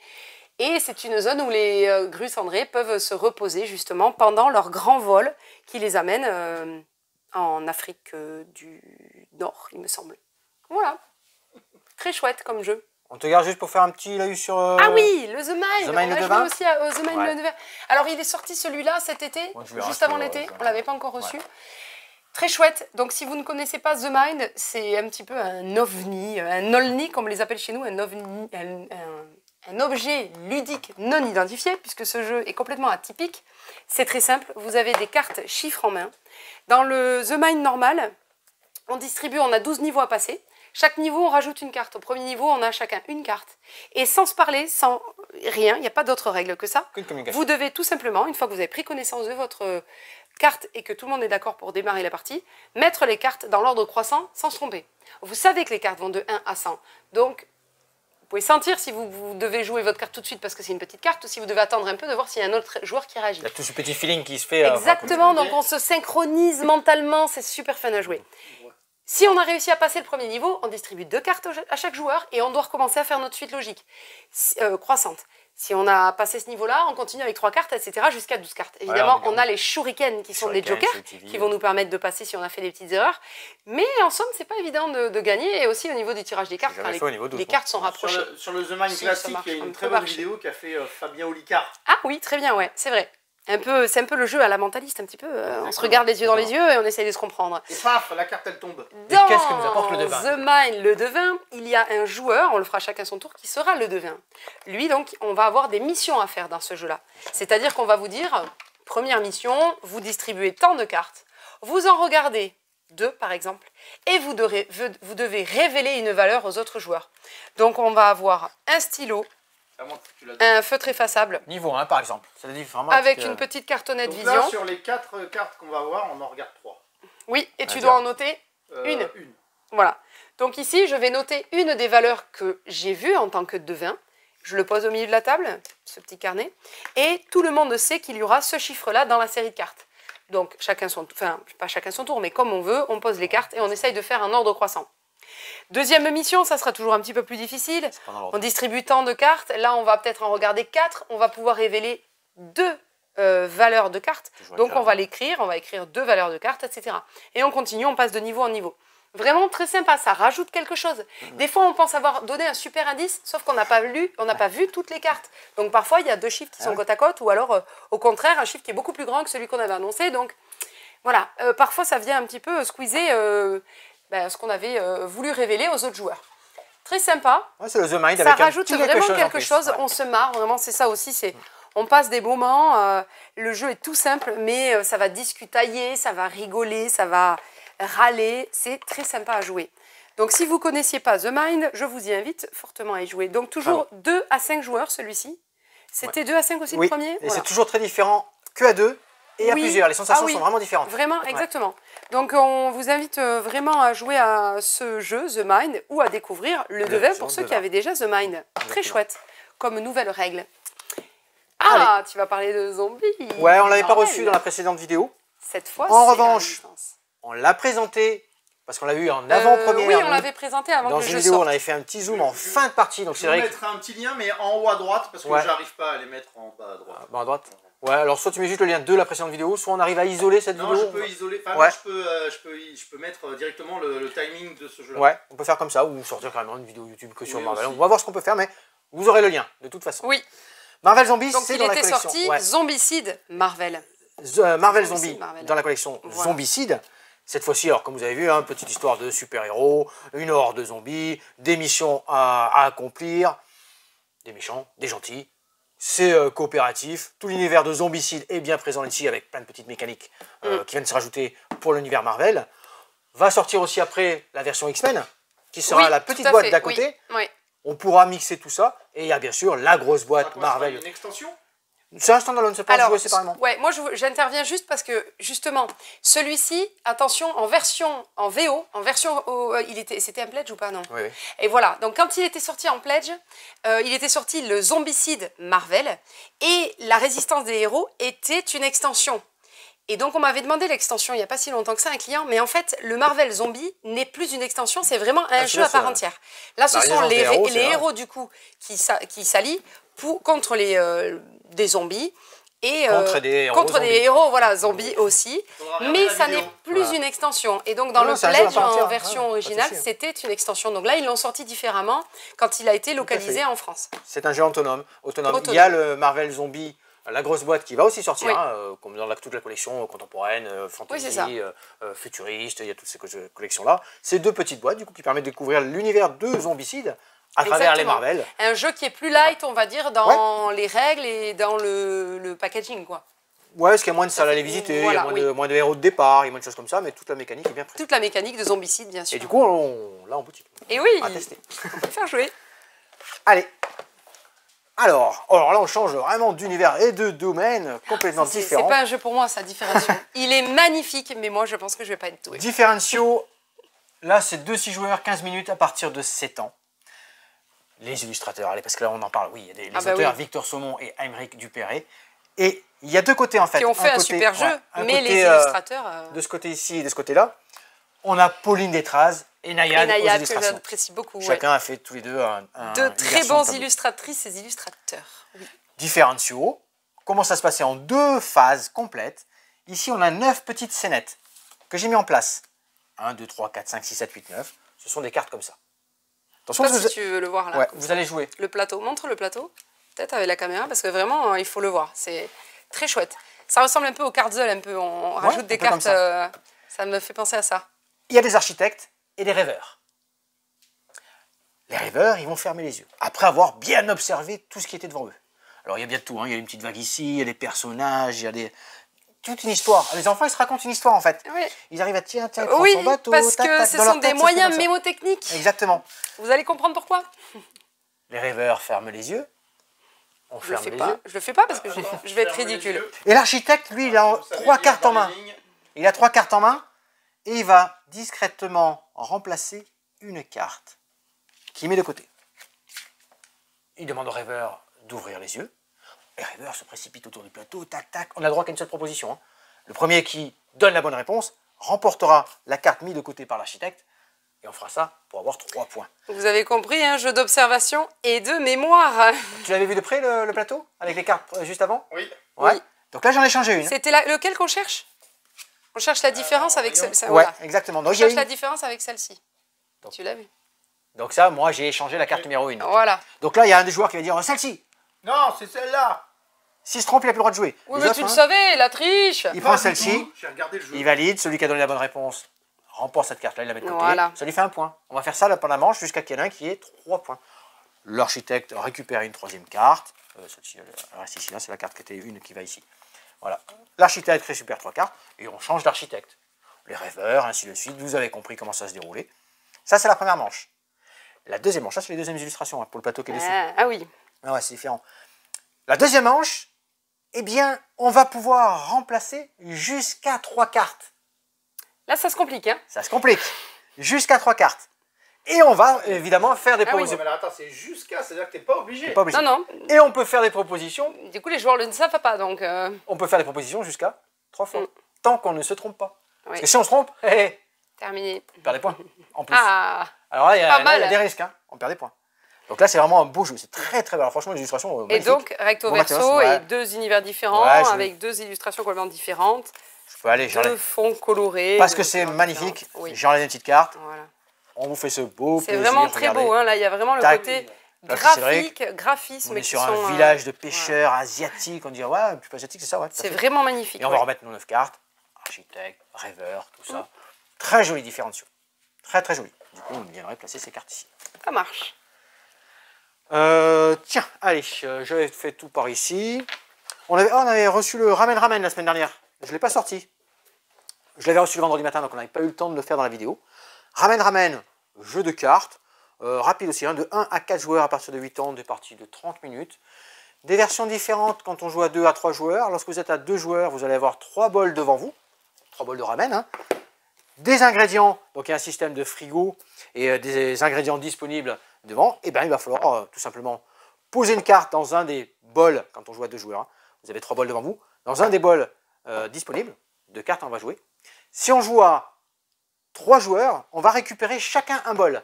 Et c'est une zone où les grues cendrées peuvent se reposer justement pendant leur grand vol qui les amène en Afrique du Nord, il me semble. Voilà, très chouette comme jeu. On te garde juste pour faire un petit laïus sur... Ah oui, le The Mine, on a joué aussi à The Mine le Devin. Alors il est sorti celui-là cet été, juste avant l'été, on ne l'avait pas encore reçu. Très chouette. Donc si vous ne connaissez pas The Mind, c'est un petit peu un ovni, un olni comme on les appelle chez nous, un ovni, un objet ludique non identifié, puisque ce jeu est complètement atypique. C'est très simple, vous avez des cartes chiffres en main. Dans le The Mind normal, on a 12 niveaux à passer. Chaque niveau, on rajoute une carte. Au premier niveau, on a chacun une carte. Et sans se parler, sans rien, il n'y a pas d'autre règle que ça. Vous devez tout simplement, une fois que vous avez pris connaissance de votre carte et que tout le monde est d'accord pour démarrer la partie, mettre les cartes dans l'ordre croissant sans se tromper. Vous savez que les cartes vont de 1 à 100. Donc, vous pouvez sentir si vous devez jouer votre carte tout de suite parce que c'est une petite carte ou si vous devez attendre un peu de voir s'il y a un autre joueur qui réagit. Il y a tout ce petit feeling qui se fait. Exactement, donc on se synchronise mentalement, c'est super fun à jouer. Si on a réussi à passer le premier niveau, on distribue 2 cartes à chaque joueur et on doit recommencer à faire notre suite logique croissante. Si on a passé ce niveau-là, on continue avec 3 cartes, etc. jusqu'à 12 cartes. Évidemment, on a les shurikens qui sont des jokers qui vont nous permettre de passer si on a fait des petites erreurs. Mais en somme, c'est pas évident de gagner. Et aussi au niveau du tirage des cartes, les cartes sont rapprochées. Sur le The Mind classique, il y a une très bonne vidéo qu'a fait Fabien Olicard. Ah oui, très bien, ouais, c'est vrai. C'est un peu le jeu à la mentaliste, un petit peu. On se regarde les yeux dans les yeux et on essaye de se comprendre. Et paf, la carte elle tombe. Dans qu'est-ce que nous apporte le devin The Mind, le devin, il y a un joueur, on le fera chacun son tour, qui sera le devin. Lui, donc, on va avoir des missions à faire dans ce jeu-là. C'est-à-dire qu'on va vous dire, première mission, vous distribuez tant de cartes, vous en regardez 2 par exemple, et vous devez révéler une valeur aux autres joueurs. Donc on va avoir un stylo, un feutre effaçable. Niveau 1 par exemple. Ça veut dire vraiment avec une petite cartonnette donc vision. là, sur les 4 cartes qu'on va avoir, on en regarde 3. Oui, et tu dois en noter une. Voilà. Donc ici, je vais noter une des valeurs que j'ai vues en tant que devin. Je le pose au milieu de la table, ce petit carnet. Et tout le monde sait qu'il y aura ce chiffre-là dans la série de cartes. Donc, pas chacun son tour, mais comme on veut, on pose les cartes et on essaye de faire un ordre croissant. Deuxième mission, ça sera toujours un petit peu plus difficile. On distribue tant de cartes. Là, on va peut-être en regarder 4. On va pouvoir révéler 2 valeurs de cartes. Donc, on va l'écrire. On va écrire 2 valeurs de cartes, etc. Et on continue, on passe de niveau en niveau. Vraiment très sympa, ça rajoute quelque chose. Des fois, on pense avoir donné un super indice, sauf qu'on n'a pas vu toutes les cartes. Donc, parfois, il y a 2 chiffres qui sont côte à côte, ou alors, au contraire, un chiffre qui est beaucoup plus grand que celui qu'on avait annoncé. Donc, voilà. Parfois, ça vient un petit peu squeezer ce qu'on avait voulu révéler aux autres joueurs. Très sympa. Ouais, c'est le The Mind ça avec rajoute vraiment quelque chose. Ouais. On se marre, vraiment, c'est ça aussi. On passe des moments, le jeu est tout simple, mais ça va discutailler, ça va rigoler, ça va râler. C'est très sympa à jouer. Donc, si vous ne connaissiez pas The Mind, je vous y invite fortement à y jouer. Donc, toujours 2 à 5 joueurs, celui-ci. C'était 2 à 5 aussi le premier. Et c'est toujours très différent que à 2 et à plusieurs. Les sensations sont vraiment différentes. Vraiment, exactement. Donc, on vous invite vraiment à jouer à ce jeu, The Mind, ou à découvrir le devin pour ceux qui avaient déjà The Mind. Très chouette, comme nouvelle règle. Ah, tu vas parler de zombies. Ouais, on ne l'avait pas reçu dans la précédente vidéo. Cette fois, en revanche, on l'a présenté, parce qu'on l'a vu en avant-première. Oui, on l'avait présenté avant que le jeu sorte. Dans une vidéo, on avait fait un petit zoom en fin de partie. Donc je vais mettre un petit lien, mais en haut à droite, parce que j'arrive pas à les mettre en bas à droite. À droite. Ouais, alors soit tu mets juste le lien de la précédente vidéo, soit on arrive à isoler cette vidéo. Non, je peux isoler. Enfin, moi, je peux mettre directement le timing de ce jeu-là. Ouais, on peut faire comme ça, ou sortir carrément une vidéo YouTube que sur Marvel. On va voir ce qu'on peut faire, mais vous aurez le lien, de toute façon. Oui. Marvel Zombies, c'est dans la collection. Donc, il était sorti Zombicide Marvel. Marvel Zombie, dans la collection Zombicide. Cette fois-ci, alors comme vous avez vu, petite histoire de super-héros, une horde de zombies, des missions à accomplir, des méchants, des gentils. C'est coopératif. Tout l'univers de Zombicide est bien présent ici avec plein de petites mécaniques qui viennent se rajouter pour l'univers Marvel. Va sortir aussi après la version X-Men, qui sera la petite boîte d'à côté. Oui. On pourra mixer tout ça. Et il y a bien sûr la grosse boîte Marvel. Une extension ? C'est un standalone, c'est pas joué séparément. Ouais, moi j'interviens juste parce que justement, celui-ci, attention, en VO, c'était un pledge ou pas, non? Oui. Et voilà, donc quand il était sorti en pledge, il était sorti le Zombicide Marvel et la résistance des héros était une extension. Et donc on m'avait demandé l'extension il n'y a pas si longtemps que ça, un client, mais en fait le Marvel Zombie n'est plus une extension, c'est vraiment un jeu à part entière. Là ce sont les héros du coup qui s'allient contre des zombies et contre des héros voilà, zombies aussi, mais ça n'est plus une extension. Et donc dans le pledge en version originale, c'était une extension. Donc là ils l'ont sorti différemment quand il a été localisé en France. C'est un jeu autonome. Il y a le Marvel Zombie, la grosse boîte qui va aussi sortir, comme dans toute la collection contemporaine, fantasy, futuriste, il y a toutes ces collections-là. C'est 2 petites boîtes du coup qui permettent de découvrir l'univers de Zombicide à travers les Marvel. Un jeu qui est plus light, on va dire, dans les règles et dans le packaging, quoi. Ouais, parce qu'il y a moins de salles à aller visiter, il y a moins de héros de départ, il y a moins de choses comme ça, mais toute la mécanique est bien présente. Toute la mécanique de Zombicide, bien sûr. Et du coup, on l'a en boutique. Et oui, à tester. On peut faire jouer. Allez. Alors là, on change vraiment d'univers et de domaine complètement différents. C'est pas un jeu pour moi, ça, Differentio. Il est magnifique, mais moi, je pense que je vais pas être doué. Differentio, là, c'est 2-6 joueurs, 15 minutes à partir de 7 ans. Les illustrateurs, allez, parce que là, on en parle, oui, il y a les auteurs Victor Saumon et Aymeric Dupéré. Et il y a 2 côtés, en fait. Qui ont fait un super jeu, mais les illustrateurs... De ce côté ici et de ce côté-là. On a Pauline Détraz et Nayad aux que illustrations. j'apprécie beaucoup. Chacun a fait tous les deux de très bons illustratrices et illustrateurs. Oui. Differentiaux. Comment ça se passait en 2 phases complètes. Ici, on a 9 petites scénettes que j'ai mis en place. 1, 2, 3, 4, 5, 6, 7, 8, 9. Ce sont des cartes comme ça. Attention, si tu veux le voir là. Ouais, vous allez jouer. Le plateau. Montre le plateau. Peut-être avec la caméra, parce que vraiment, il faut le voir. C'est très chouette. Ça ressemble un peu aux cartes Zeul, un peu. On rajoute des cartes. Ça me fait penser à ça. Il y a des architectes et des rêveurs. Les rêveurs, ils vont fermer les yeux, après avoir bien observé tout ce qui était devant eux. Alors il y a bien de tout, hein. Il y a une petite vague ici, il y a des personnages, il y a toute une histoire. Les enfants, ils se racontent une histoire en fait. Oui. Ils arrivent à tiens, prendre oui, son bateau, parce que ce sont des moyens mémotechniques. Exactement. Vous allez comprendre pourquoi. Les rêveurs ferment les yeux. On ferme les yeux. Je le fais pas parce que je vais être ridicule. Et l'architecte, lui, il a 3 cartes en main. Il a 3 cartes en main et il va discrètement remplacer une carte qu'il met de côté. Il demande au rêveur d'ouvrir les yeux. Les rêveurs se précipitent autour du plateau, tac, tac. On a le droit qu'à une seule proposition. Hein. Le premier qui donne la bonne réponse remportera la carte mise de côté par l'architecte. Et on fera ça pour avoir 3 points. Vous avez compris, un jeu d'observation et de mémoire. Tu l'avais vu de près le plateau avec les cartes juste avant? Oui. Ouais. Oui. Donc là, j'en ai changé une. C'était lequel qu'on cherche? On cherche la différence avec celle-ci. Ouais, Voilà. exactement. Donc, On cherche la différence avec celle-ci. Tu l'as vu? Donc ça, moi, j'ai échangé la carte numéro 1. Voilà. Donc là, il y a un des joueurs qui va dire celle-ci. Non, c'est celle-là. S'il se trompe, il n'a plus le droit de jouer. Oui, Les mais autres, tu le hein, savais, la triche. il prend celle-ci, J'ai regardé le jeu. il valide. Celui qui a donné la bonne réponse remporte cette carte-là, il la met de côté. Voilà. Ça lui fait 1 point. On va faire ça là pendant la manche jusqu'à qu'il y en ait un qui ait 3 points. L'architecte récupère une 3e carte. Celle-ci, elle reste ici. C'est la carte qui était une qui va ici. Voilà. L'architecte récupère 3 cartes et on change d'architecte. Les rêveurs, ainsi de suite. Vous avez compris comment ça se déroulait. Ça, c'est la première manche. La deuxième manche, ça, c'est les deuxièmes illustrations hein, pour le plateau qui est dessus. Ah oui. Ah ouais, c'est différent. La deuxième manche, eh bien, on va pouvoir remplacer jusqu'à 3 cartes. Là, ça se complique. Hein. Ça se complique. Jusqu'à 3 cartes. Et on va évidemment faire des Ah oui, propositions. Mais alors, attends, c'est jusqu'à, c'est-à-dire que t'es pas obligé. T'es pas obligé. Non, non. Et on peut faire des propositions. Du coup, les joueurs ne le savent pas, donc... On peut faire des propositions jusqu'à 3 fois. Tant qu'on ne se trompe pas. Oui. Parce que si on se trompe, Terminé. on perd des points. En plus. Ah. Alors là, il y pas mal. a des risques. Hein. On perd des points. Donc là, c'est vraiment un beau jeu. C'est très très bien. Franchement, les illustrations Et magnifiques. donc, recto Bon, verso, Mathias, ouais. et 2 univers différents, Ouais, avec 2 illustrations complètement différentes. Je peux aller, 2 j'enlève. fonds colorés. Parce que de c'est couleurs magnifique. différentes. Oui. J'enlève une petite carte. Voilà. On vous fait ce beau C'est plaisir. vraiment très regardez. beau. Hein. Là, il y a vraiment le Tac. côté Là, c'est graphique, graphisme. On est qui sur sont, un village de pêcheurs asiatiques. On dit, ouais, plus asiatique, c'est ça, ouais. tout à C'est fait. vraiment magnifique. Et on va remettre nos 9 cartes. Architecte, rêveur, tout ça. Très joli différentiaux. Très très joli. Du coup, on viendrait placer ces cartes ici. Ça marche. Tiens, allez, j'avais fait tout par ici. On avait reçu le Ramen Ramen la semaine dernière. Je ne l'ai pas sorti. Je l'avais reçu le vendredi matin, donc on n'avait pas eu le temps de le faire dans la vidéo. Ramen Ramen, jeu de cartes. Rapide aussi, hein, de 1 à 4 joueurs à partir de 8 ans, des parties de 30 minutes. Des versions différentes quand on joue à 2 à 3 joueurs. Lorsque vous êtes à 2 joueurs, vous allez avoir 3 bols devant vous. 3 bols de ramen. Hein. Des ingrédients, donc il y a un système de frigo et des ingrédients disponibles devant. Et bien il va falloir tout simplement poser une carte dans un des bols, quand on joue à 2 joueurs. Hein. Vous avez 3 bols devant vous. Dans un des bols disponibles, 2 cartes on va jouer. Si on joue à 3 joueurs, on va récupérer chacun un bol.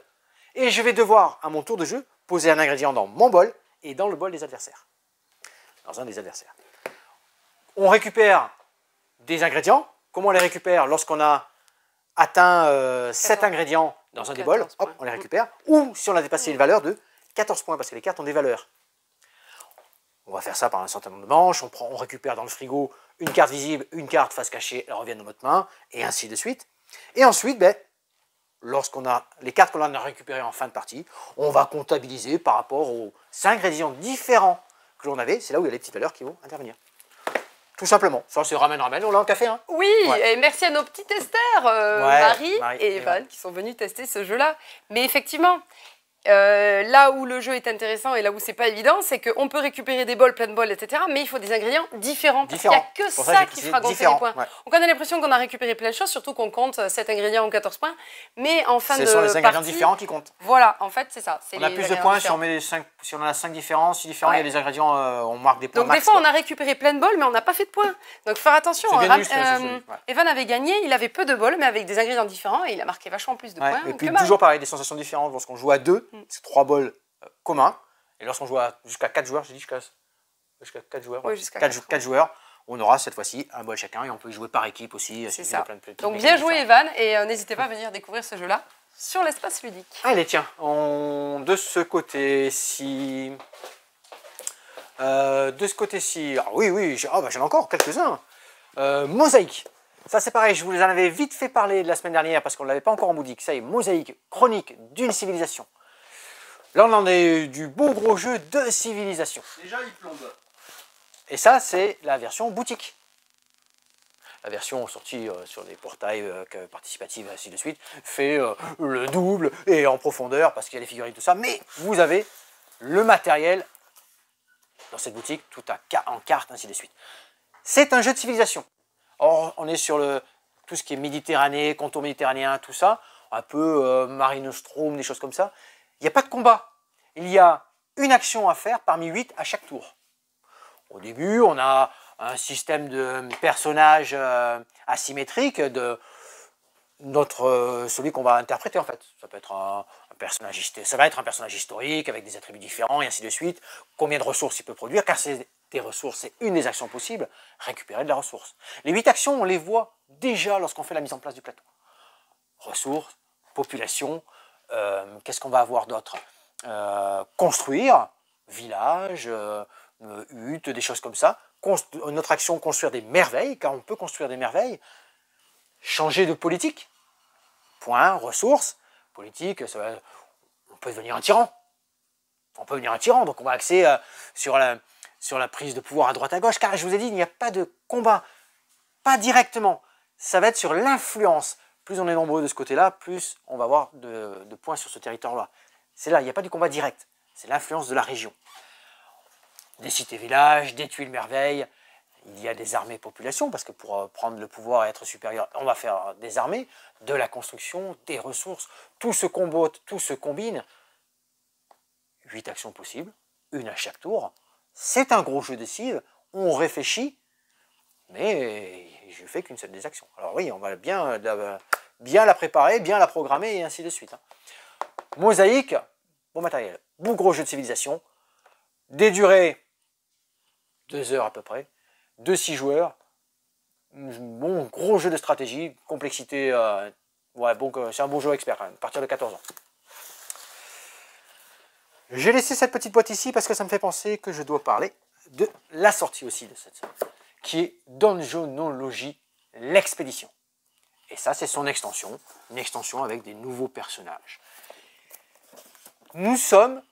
Et je vais devoir, à mon tour de jeu, poser un ingrédient dans mon bol et dans le bol des adversaires. Dans un des adversaires. On récupère des ingrédients. Comment on les récupère? Lorsqu'on a atteint 7 ingrédients dans un des bols, hop, on les récupère. Ou si on a dépassé une valeur de 14 points, parce que les cartes ont des valeurs. On va faire ça par un certain nombre de manches. On récupère dans le frigo une carte visible, une carte face cachée, elles reviennent dans notre main, et ainsi de suite. Et ensuite, ben, lorsqu'on a les cartes qu'on a récupérées en fin de partie, on va comptabiliser par rapport aux ingrédients différents que l'on avait. C'est là où il y a les petites valeurs qui vont intervenir. Tout simplement. Ça, c'est ramen ramen. On l'a en café, hein? Oui, Ouais. et merci à nos petits testeurs, Marie et Evan, qui sont venus tester ce jeu-là. Mais effectivement, Là où le jeu est intéressant et là où c'est pas évident, c'est qu'on peut récupérer des bols, plein de bols, etc. Mais il faut des ingrédients différents. Il n'y a que ça qui fera gonfler les points. Ouais. Donc on a l'impression qu'on a récupéré plein de choses, surtout qu'on compte 7 ingrédients ou 14 points. Mais en fin de partie... Ce sont les ingrédients différents qui comptent. Voilà, en fait, c'est ça. On a plus de points si on a 5 différents. 6 différents, il y a des ingrédients, on marque des points. Donc des fois, on a récupéré plein de bols, mais on n'a pas fait de points. Donc faire attention. Evan avait gagné, il avait peu de bols, mais avec des ingrédients différents, et il a marqué vachement plus de points. Et puis toujours pareil, des sensations différentes lorsqu'on joue à 2, c'est 3 bols communs. Et lorsqu'on joue jusqu'à 4 joueurs, j'ai dit jusqu'à 4 joueurs, oui, jusqu'à 4 joueurs, on aura cette fois-ci un bol chacun et on peut y jouer par équipe aussi. C'est ça. Donc bien joué Evan, et n'hésitez pas à venir découvrir ce jeu-là sur l'espace ludique. Allez tiens, de ce côté-ci... oui, j'en ai encore quelques-uns. Mosaïque. Ça c'est pareil, je vous en avais vite fait parler de la semaine dernière parce qu'on ne l'avait pas encore en boutique. Ça y est, Mosaïque, chronique d'une civilisation. Là on en est du beau gros jeu de civilisation. Déjà il plombe. Et ça c'est la version boutique. La version sortie sur des portails participatifs et ainsi de suite fait le double et en profondeur parce qu'il y a les figurines tout ça. Mais vous avez le matériel dans cette boutique, tout en cartes, ainsi de suite. C'est un jeu de civilisation. Or, on est sur tout ce qui est Méditerranée, contour méditerranéen, tout ça, un peu Mare Nostrum, des choses comme ça. Il n'y a pas de combat. Il y a une action à faire parmi 8 à chaque tour. Au début, on a un système de personnages asymétriques de celui qu'on va interpréter en fait. Ça peut être un personnage historique avec des attributs différents et ainsi de suite. Combien de ressources il peut produire, car c'est des ressources, c'est une des actions possibles, récupérer de la ressource. Les 8 actions, on les voit déjà lorsqu'on fait la mise en place du plateau. Ressources, population, qu'est-ce qu'on va avoir d'autre? Construire, village, hutte, des choses comme ça. Notre action, construire des merveilles, car on peut construire des merveilles. Changer de politique, point, ressources, politique, on peut devenir un tyran. On peut devenir un tyran, donc on va axer sur la prise de pouvoir à droite à gauche, car je vous ai dit, il n'y a pas de combat, pas directement. Ça va être sur l'influence. Plus on est nombreux de ce côté-là, plus on va avoir de points sur ce territoire-là. C'est là, il n'y a pas du combat direct, c'est l'influence de la région. Des cités-villages, des tuiles merveilles, il y a des armées populations, parce que pour prendre le pouvoir et être supérieur, on va faire des armées, de la construction, des ressources, tout se combote, tout se combine. 8 actions possibles, une à chaque tour. C'est un gros jeu de cive, on réfléchit, mais je ne fais qu'une seule des actions. Alors oui, on va bien la préparer, bien la programmer, et ainsi de suite. Mosaïque, bon matériel, beau gros jeu de civilisation, des durées 2 heures à peu près, de 6 joueurs, bon gros jeu de stratégie, complexité, c'est un bon jeu expert quand même, à partir de 14 ans. J'ai laissé cette petite boîte ici parce que ça me fait penser que je dois parler de la sortie aussi de cette semaine, qui est Donjonologie, l'expédition. Et ça, c'est son extension, une extension avec des nouveaux personnages. Nous sommes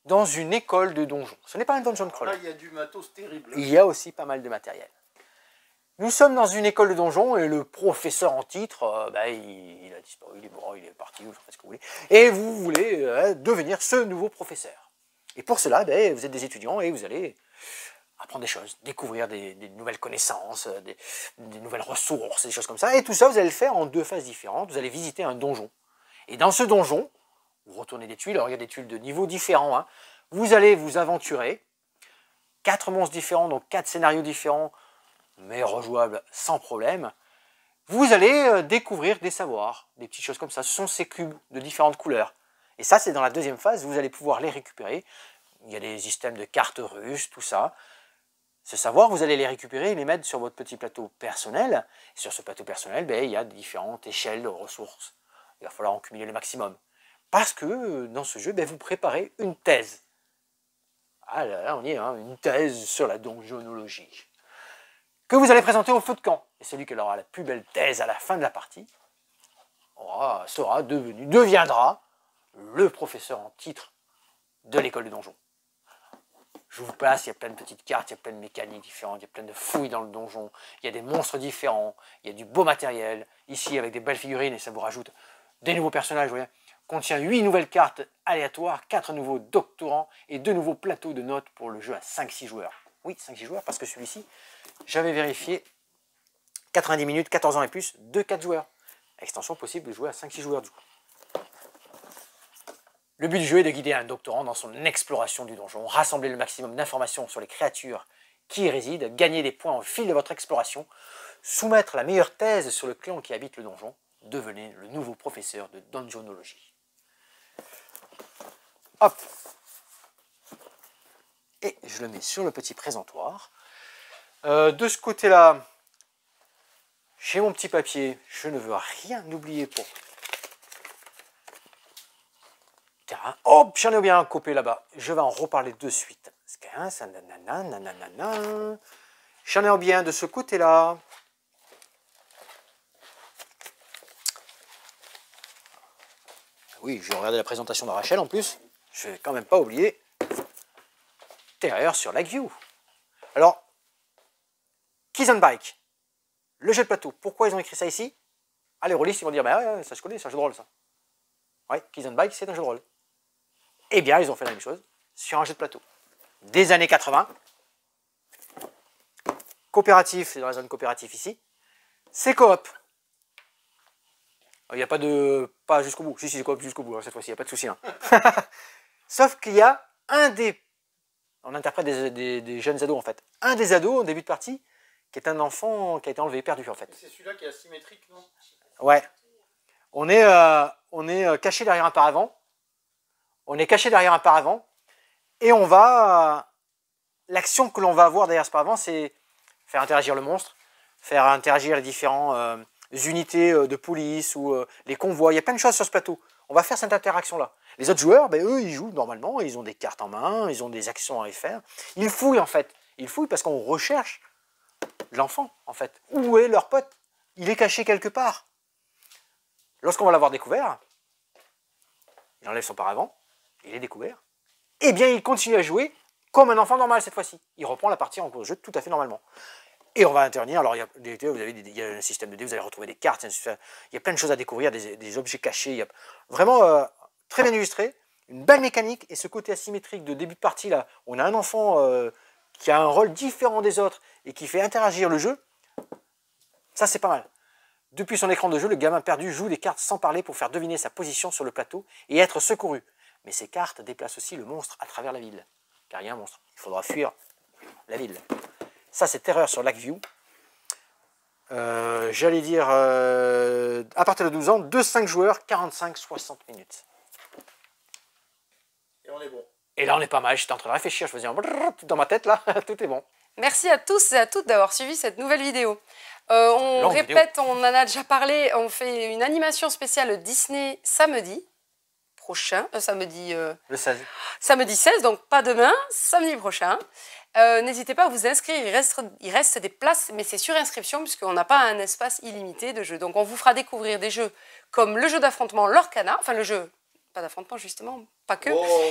dans une école de donjons. Ce n'est pas un dungeon crawl. Là, il y a du matos terrible. Il y a aussi pas mal de matériel. Nous sommes dans une école de donjons et le professeur en titre, il a disparu, il est mort, il est parti, vous faites ce que vous voulez. Et vous voulez devenir ce nouveau professeur. Et pour cela, vous êtes des étudiants et vous allez apprendre des choses, découvrir des nouvelles connaissances, des nouvelles ressources, des choses comme ça. Et tout ça, vous allez le faire en 2 phases différentes. Vous allez visiter un donjon. Et dans ce donjon, vous retournez des tuiles, alors il y a des tuiles de niveaux différents. Hein. Vous allez vous aventurer. 4 monstres différents, donc 4 scénarios différents, mais rejouables sans problème. Vous allez découvrir des savoirs, des petites choses comme ça. Ce sont ces cubes de différentes couleurs. Et ça, c'est dans la 2e phase, vous allez pouvoir les récupérer. Il y a des systèmes de cartes russes, tout ça. Ce savoir, vous allez les récupérer et les mettre sur votre petit plateau personnel. Et sur ce plateau personnel, il y a différentes échelles de ressources. Il va falloir en cumuler le maximum. Parce que dans ce jeu, vous préparez une thèse. Ah là, on y est, hein, une thèse sur la donjonologie. Que vous allez présenter au feu de camp. Et celui qui aura la plus belle thèse à la fin de la partie deviendra le professeur en titre de l'école de donjon. Je vous passe, il y a plein de petites cartes, il y a plein de mécaniques différentes, il y a plein de fouilles dans le donjon, il y a des monstres différents, il y a du beau matériel, ici avec des belles figurines, et ça vous rajoute des nouveaux personnages, vous voyez. contient 8 nouvelles cartes aléatoires, 4 nouveaux doctorants et 2 nouveaux plateaux de notes pour le jeu à 5-6 joueurs. Oui, 5-6 joueurs, parce que celui-ci, j'avais vérifié, 90 minutes, 14 ans et plus, 2-4 joueurs. Extension possible de jouer à 5-6 joueurs du coup. Le but du jeu est de guider un doctorant dans son exploration du donjon, rassembler le maximum d'informations sur les créatures qui y résident, gagner des points au fil de votre exploration, soumettre la meilleure thèse sur le clan qui habite le donjon, devenez le nouveau professeur de donjonologie. Hop. Et je le mets sur le petit présentoir. De ce côté-là, j'ai mon petit papier. Je ne veux rien oublier pour... Hop, j'en ai bien un copé là-bas. Je vais en reparler de suite. J'en ai bien de ce côté-là. Oui, je vais regarder la présentation de Rachel en plus. Je ne vais quand même pas oublier. Terreur sur Lakeview. Alors, Keys and Bike. Le jeu de plateau. Pourquoi ils ont écrit ça ici? Ah, les rôlistes, ils vont dire, bah ouais, ça se connaît, c'est un jeu de rôle ça. Ouais, Keys and Bike, c'est un jeu de rôle. Eh bien, ils ont fait la même chose sur un jeu de plateau. Des années 80. Coopératif, c'est dans la zone coopérative ici. C'est coop. Il n'y a pas de... Pas jusqu'au bout. Si, c'est coop jusqu'au bout, hein, cette fois-ci, il n'y a pas de souci. Hein. Sauf qu'il y a un des... On interprète des jeunes ados, en fait. Un des ados, au début de partie, qui est un enfant qui a été enlevé, perdu, en fait. C'est celui-là qui est asymétrique, non? Ouais. On est caché derrière un paravent. On est caché derrière un paravent. Et on va... L'action que l'on va avoir derrière ce paravent, c'est faire interagir le monstre, faire interagir les différents unités de police ou les convois. Il y a plein de choses sur ce plateau. On va faire cette interaction-là. Les autres joueurs, ben, eux, ils jouent normalement. Ils ont des cartes en main, ils ont des actions à y faire. Ils fouillent, en fait. Ils fouillent parce qu'on recherche l'enfant, en fait. Où est leur pote? Il est caché quelque part. Lorsqu'on va l'avoir découvert, il enlève son paravent, il est découvert, eh bien, il continue à jouer comme un enfant normal cette fois-ci. Il reprend la partie en cours de jeu tout à fait normalement. Et on va intervenir. Alors, il y a un système de dés, vous allez retrouver des cartes, il y a plein de choses à découvrir, des objets cachés. Il y a vraiment très bien illustré, une belle mécanique. Et ce côté asymétrique de début de partie, là, on a un enfant qui a un rôle différent des autres et qui fait interagir le jeu. Ça, c'est pas mal. Depuis son écran de jeu, le gamin perdu joue des cartes sans parler pour faire deviner sa position sur le plateau et être secouru. Mais ces cartes déplacent aussi le monstre à travers la ville. Car il y a un monstre. Il faudra fuir la ville. Ça, c'est Terreur sur Lakeview. J'allais dire, à partir de 12 ans, 2-5 joueurs, 45-60 minutes. Et on est bon. Et là, on est pas mal. J'étais en train de réfléchir. Je faisais un brrr dans ma tête, là. Tout est bon. Merci à tous et à toutes d'avoir suivi cette nouvelle vidéo. On répète, on en a déjà parlé, on fait une animation spéciale Disney samedi prochain, samedi... Le 16. Samedi 16, donc pas demain, samedi prochain. N'hésitez pas à vous inscrire, il reste des places, mais c'est sur inscription puisqu'on n'a pas un espace illimité de jeux. Donc on vous fera découvrir des jeux comme le jeu d'affrontement Lorcana, enfin le jeu, pas d'affrontement justement, pas que,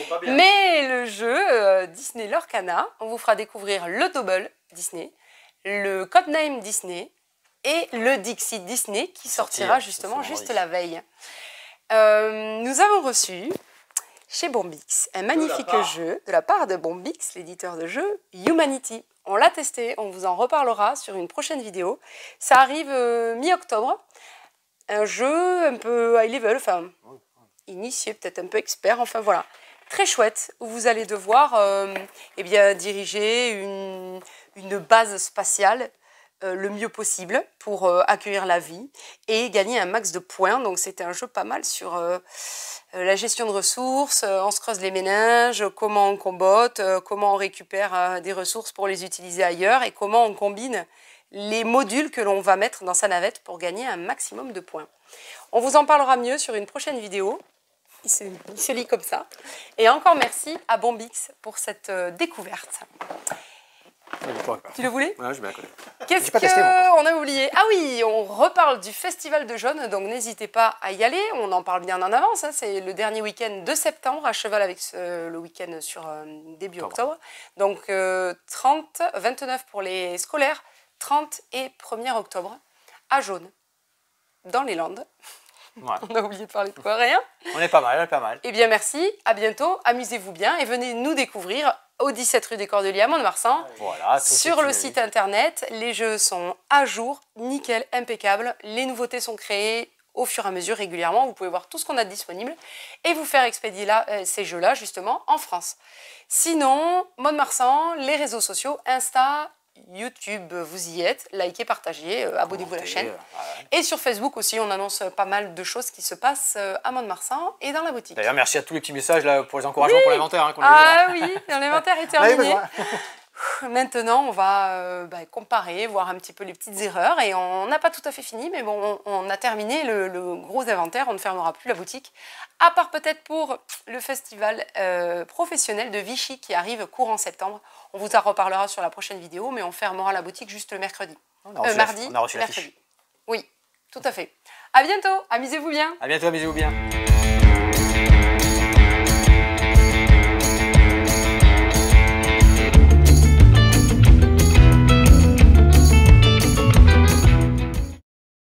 pas bien. mais le jeu Disney Lorcana, on vous fera découvrir le Double Disney, le Codename Disney et le Dixit Disney qui sortira justement juste la veille. Nous avons reçu chez Bombix un magnifique jeu de la part de Bombix, l'éditeur de jeux Humanity. On l'a testé, on vous en reparlera sur une prochaine vidéo. Ça arrive mi-octobre. Un jeu un peu high level, enfin initié, peut-être un peu expert, enfin voilà. Très chouette, où vous allez devoir eh bien, diriger une base spatiale le mieux possible pour accueillir la vie et gagner un max de points. Donc c'était un jeu pas mal sur la gestion de ressources, on se creuse les méninges, comment on combotte, comment on récupère des ressources pour les utiliser ailleurs et comment on combine les modules que l'on va mettre dans sa navette pour gagner un maximum de points. On vous en parlera mieux sur une prochaine vidéo. Il se lit comme ça. Et encore merci à Bombix pour cette découverte. Tu le voulais? Ouais, je vais la connaître. Qu'est-ce qu'on a oublié? Ah oui, on reparle du Festival de Jaune, donc n'hésitez pas à y aller. On en parle bien en avance. Hein. C'est le dernier week-end de septembre, à cheval avec le week-end sur début octobre. Donc 30, 29 pour les scolaires, 30 et 1er octobre à Jaune, dans les Landes. Ouais. On a oublié de parler de quoi, rien. On est pas mal, on est pas mal. Eh bien, merci, à bientôt, amusez-vous bien et venez nous découvrir au 17 rue des Cordeliers à Mont-de-Marsan. Voilà, Sur le site internet, les jeux sont à jour, nickel, impeccable. Les nouveautés sont créées au fur et à mesure, régulièrement. Vous pouvez voir tout ce qu'on a de disponible et vous faire expédier là, ces jeux-là, justement, en France. Sinon, Mont-de-Marsan, les réseaux sociaux, Insta, YouTube, vous y êtes, likez, partagez, abonnez-vous à la chaîne. Et sur Facebook aussi, on annonce pas mal de choses qui se passent à Mont-de-Marsan et dans la boutique. D'ailleurs, merci à tous les petits messages là, pour les encouragements pour l'inventaire. Hein, ah oui, l'inventaire est terminé. Maintenant, on va comparer, voir un petit peu les petites erreurs. Et on n'a pas tout à fait fini, mais bon, on a terminé le gros inventaire. On ne fermera plus la boutique. À part peut-être pour le festival professionnel de Vichy qui arrive courant septembre. On vous en reparlera sur la prochaine vidéo, mais on fermera la boutique juste le mercredi. Mardi, on a reçu mercredi. l'affiche. Oui, tout à fait. À bientôt, amusez-vous bien. À bientôt, amusez-vous bien.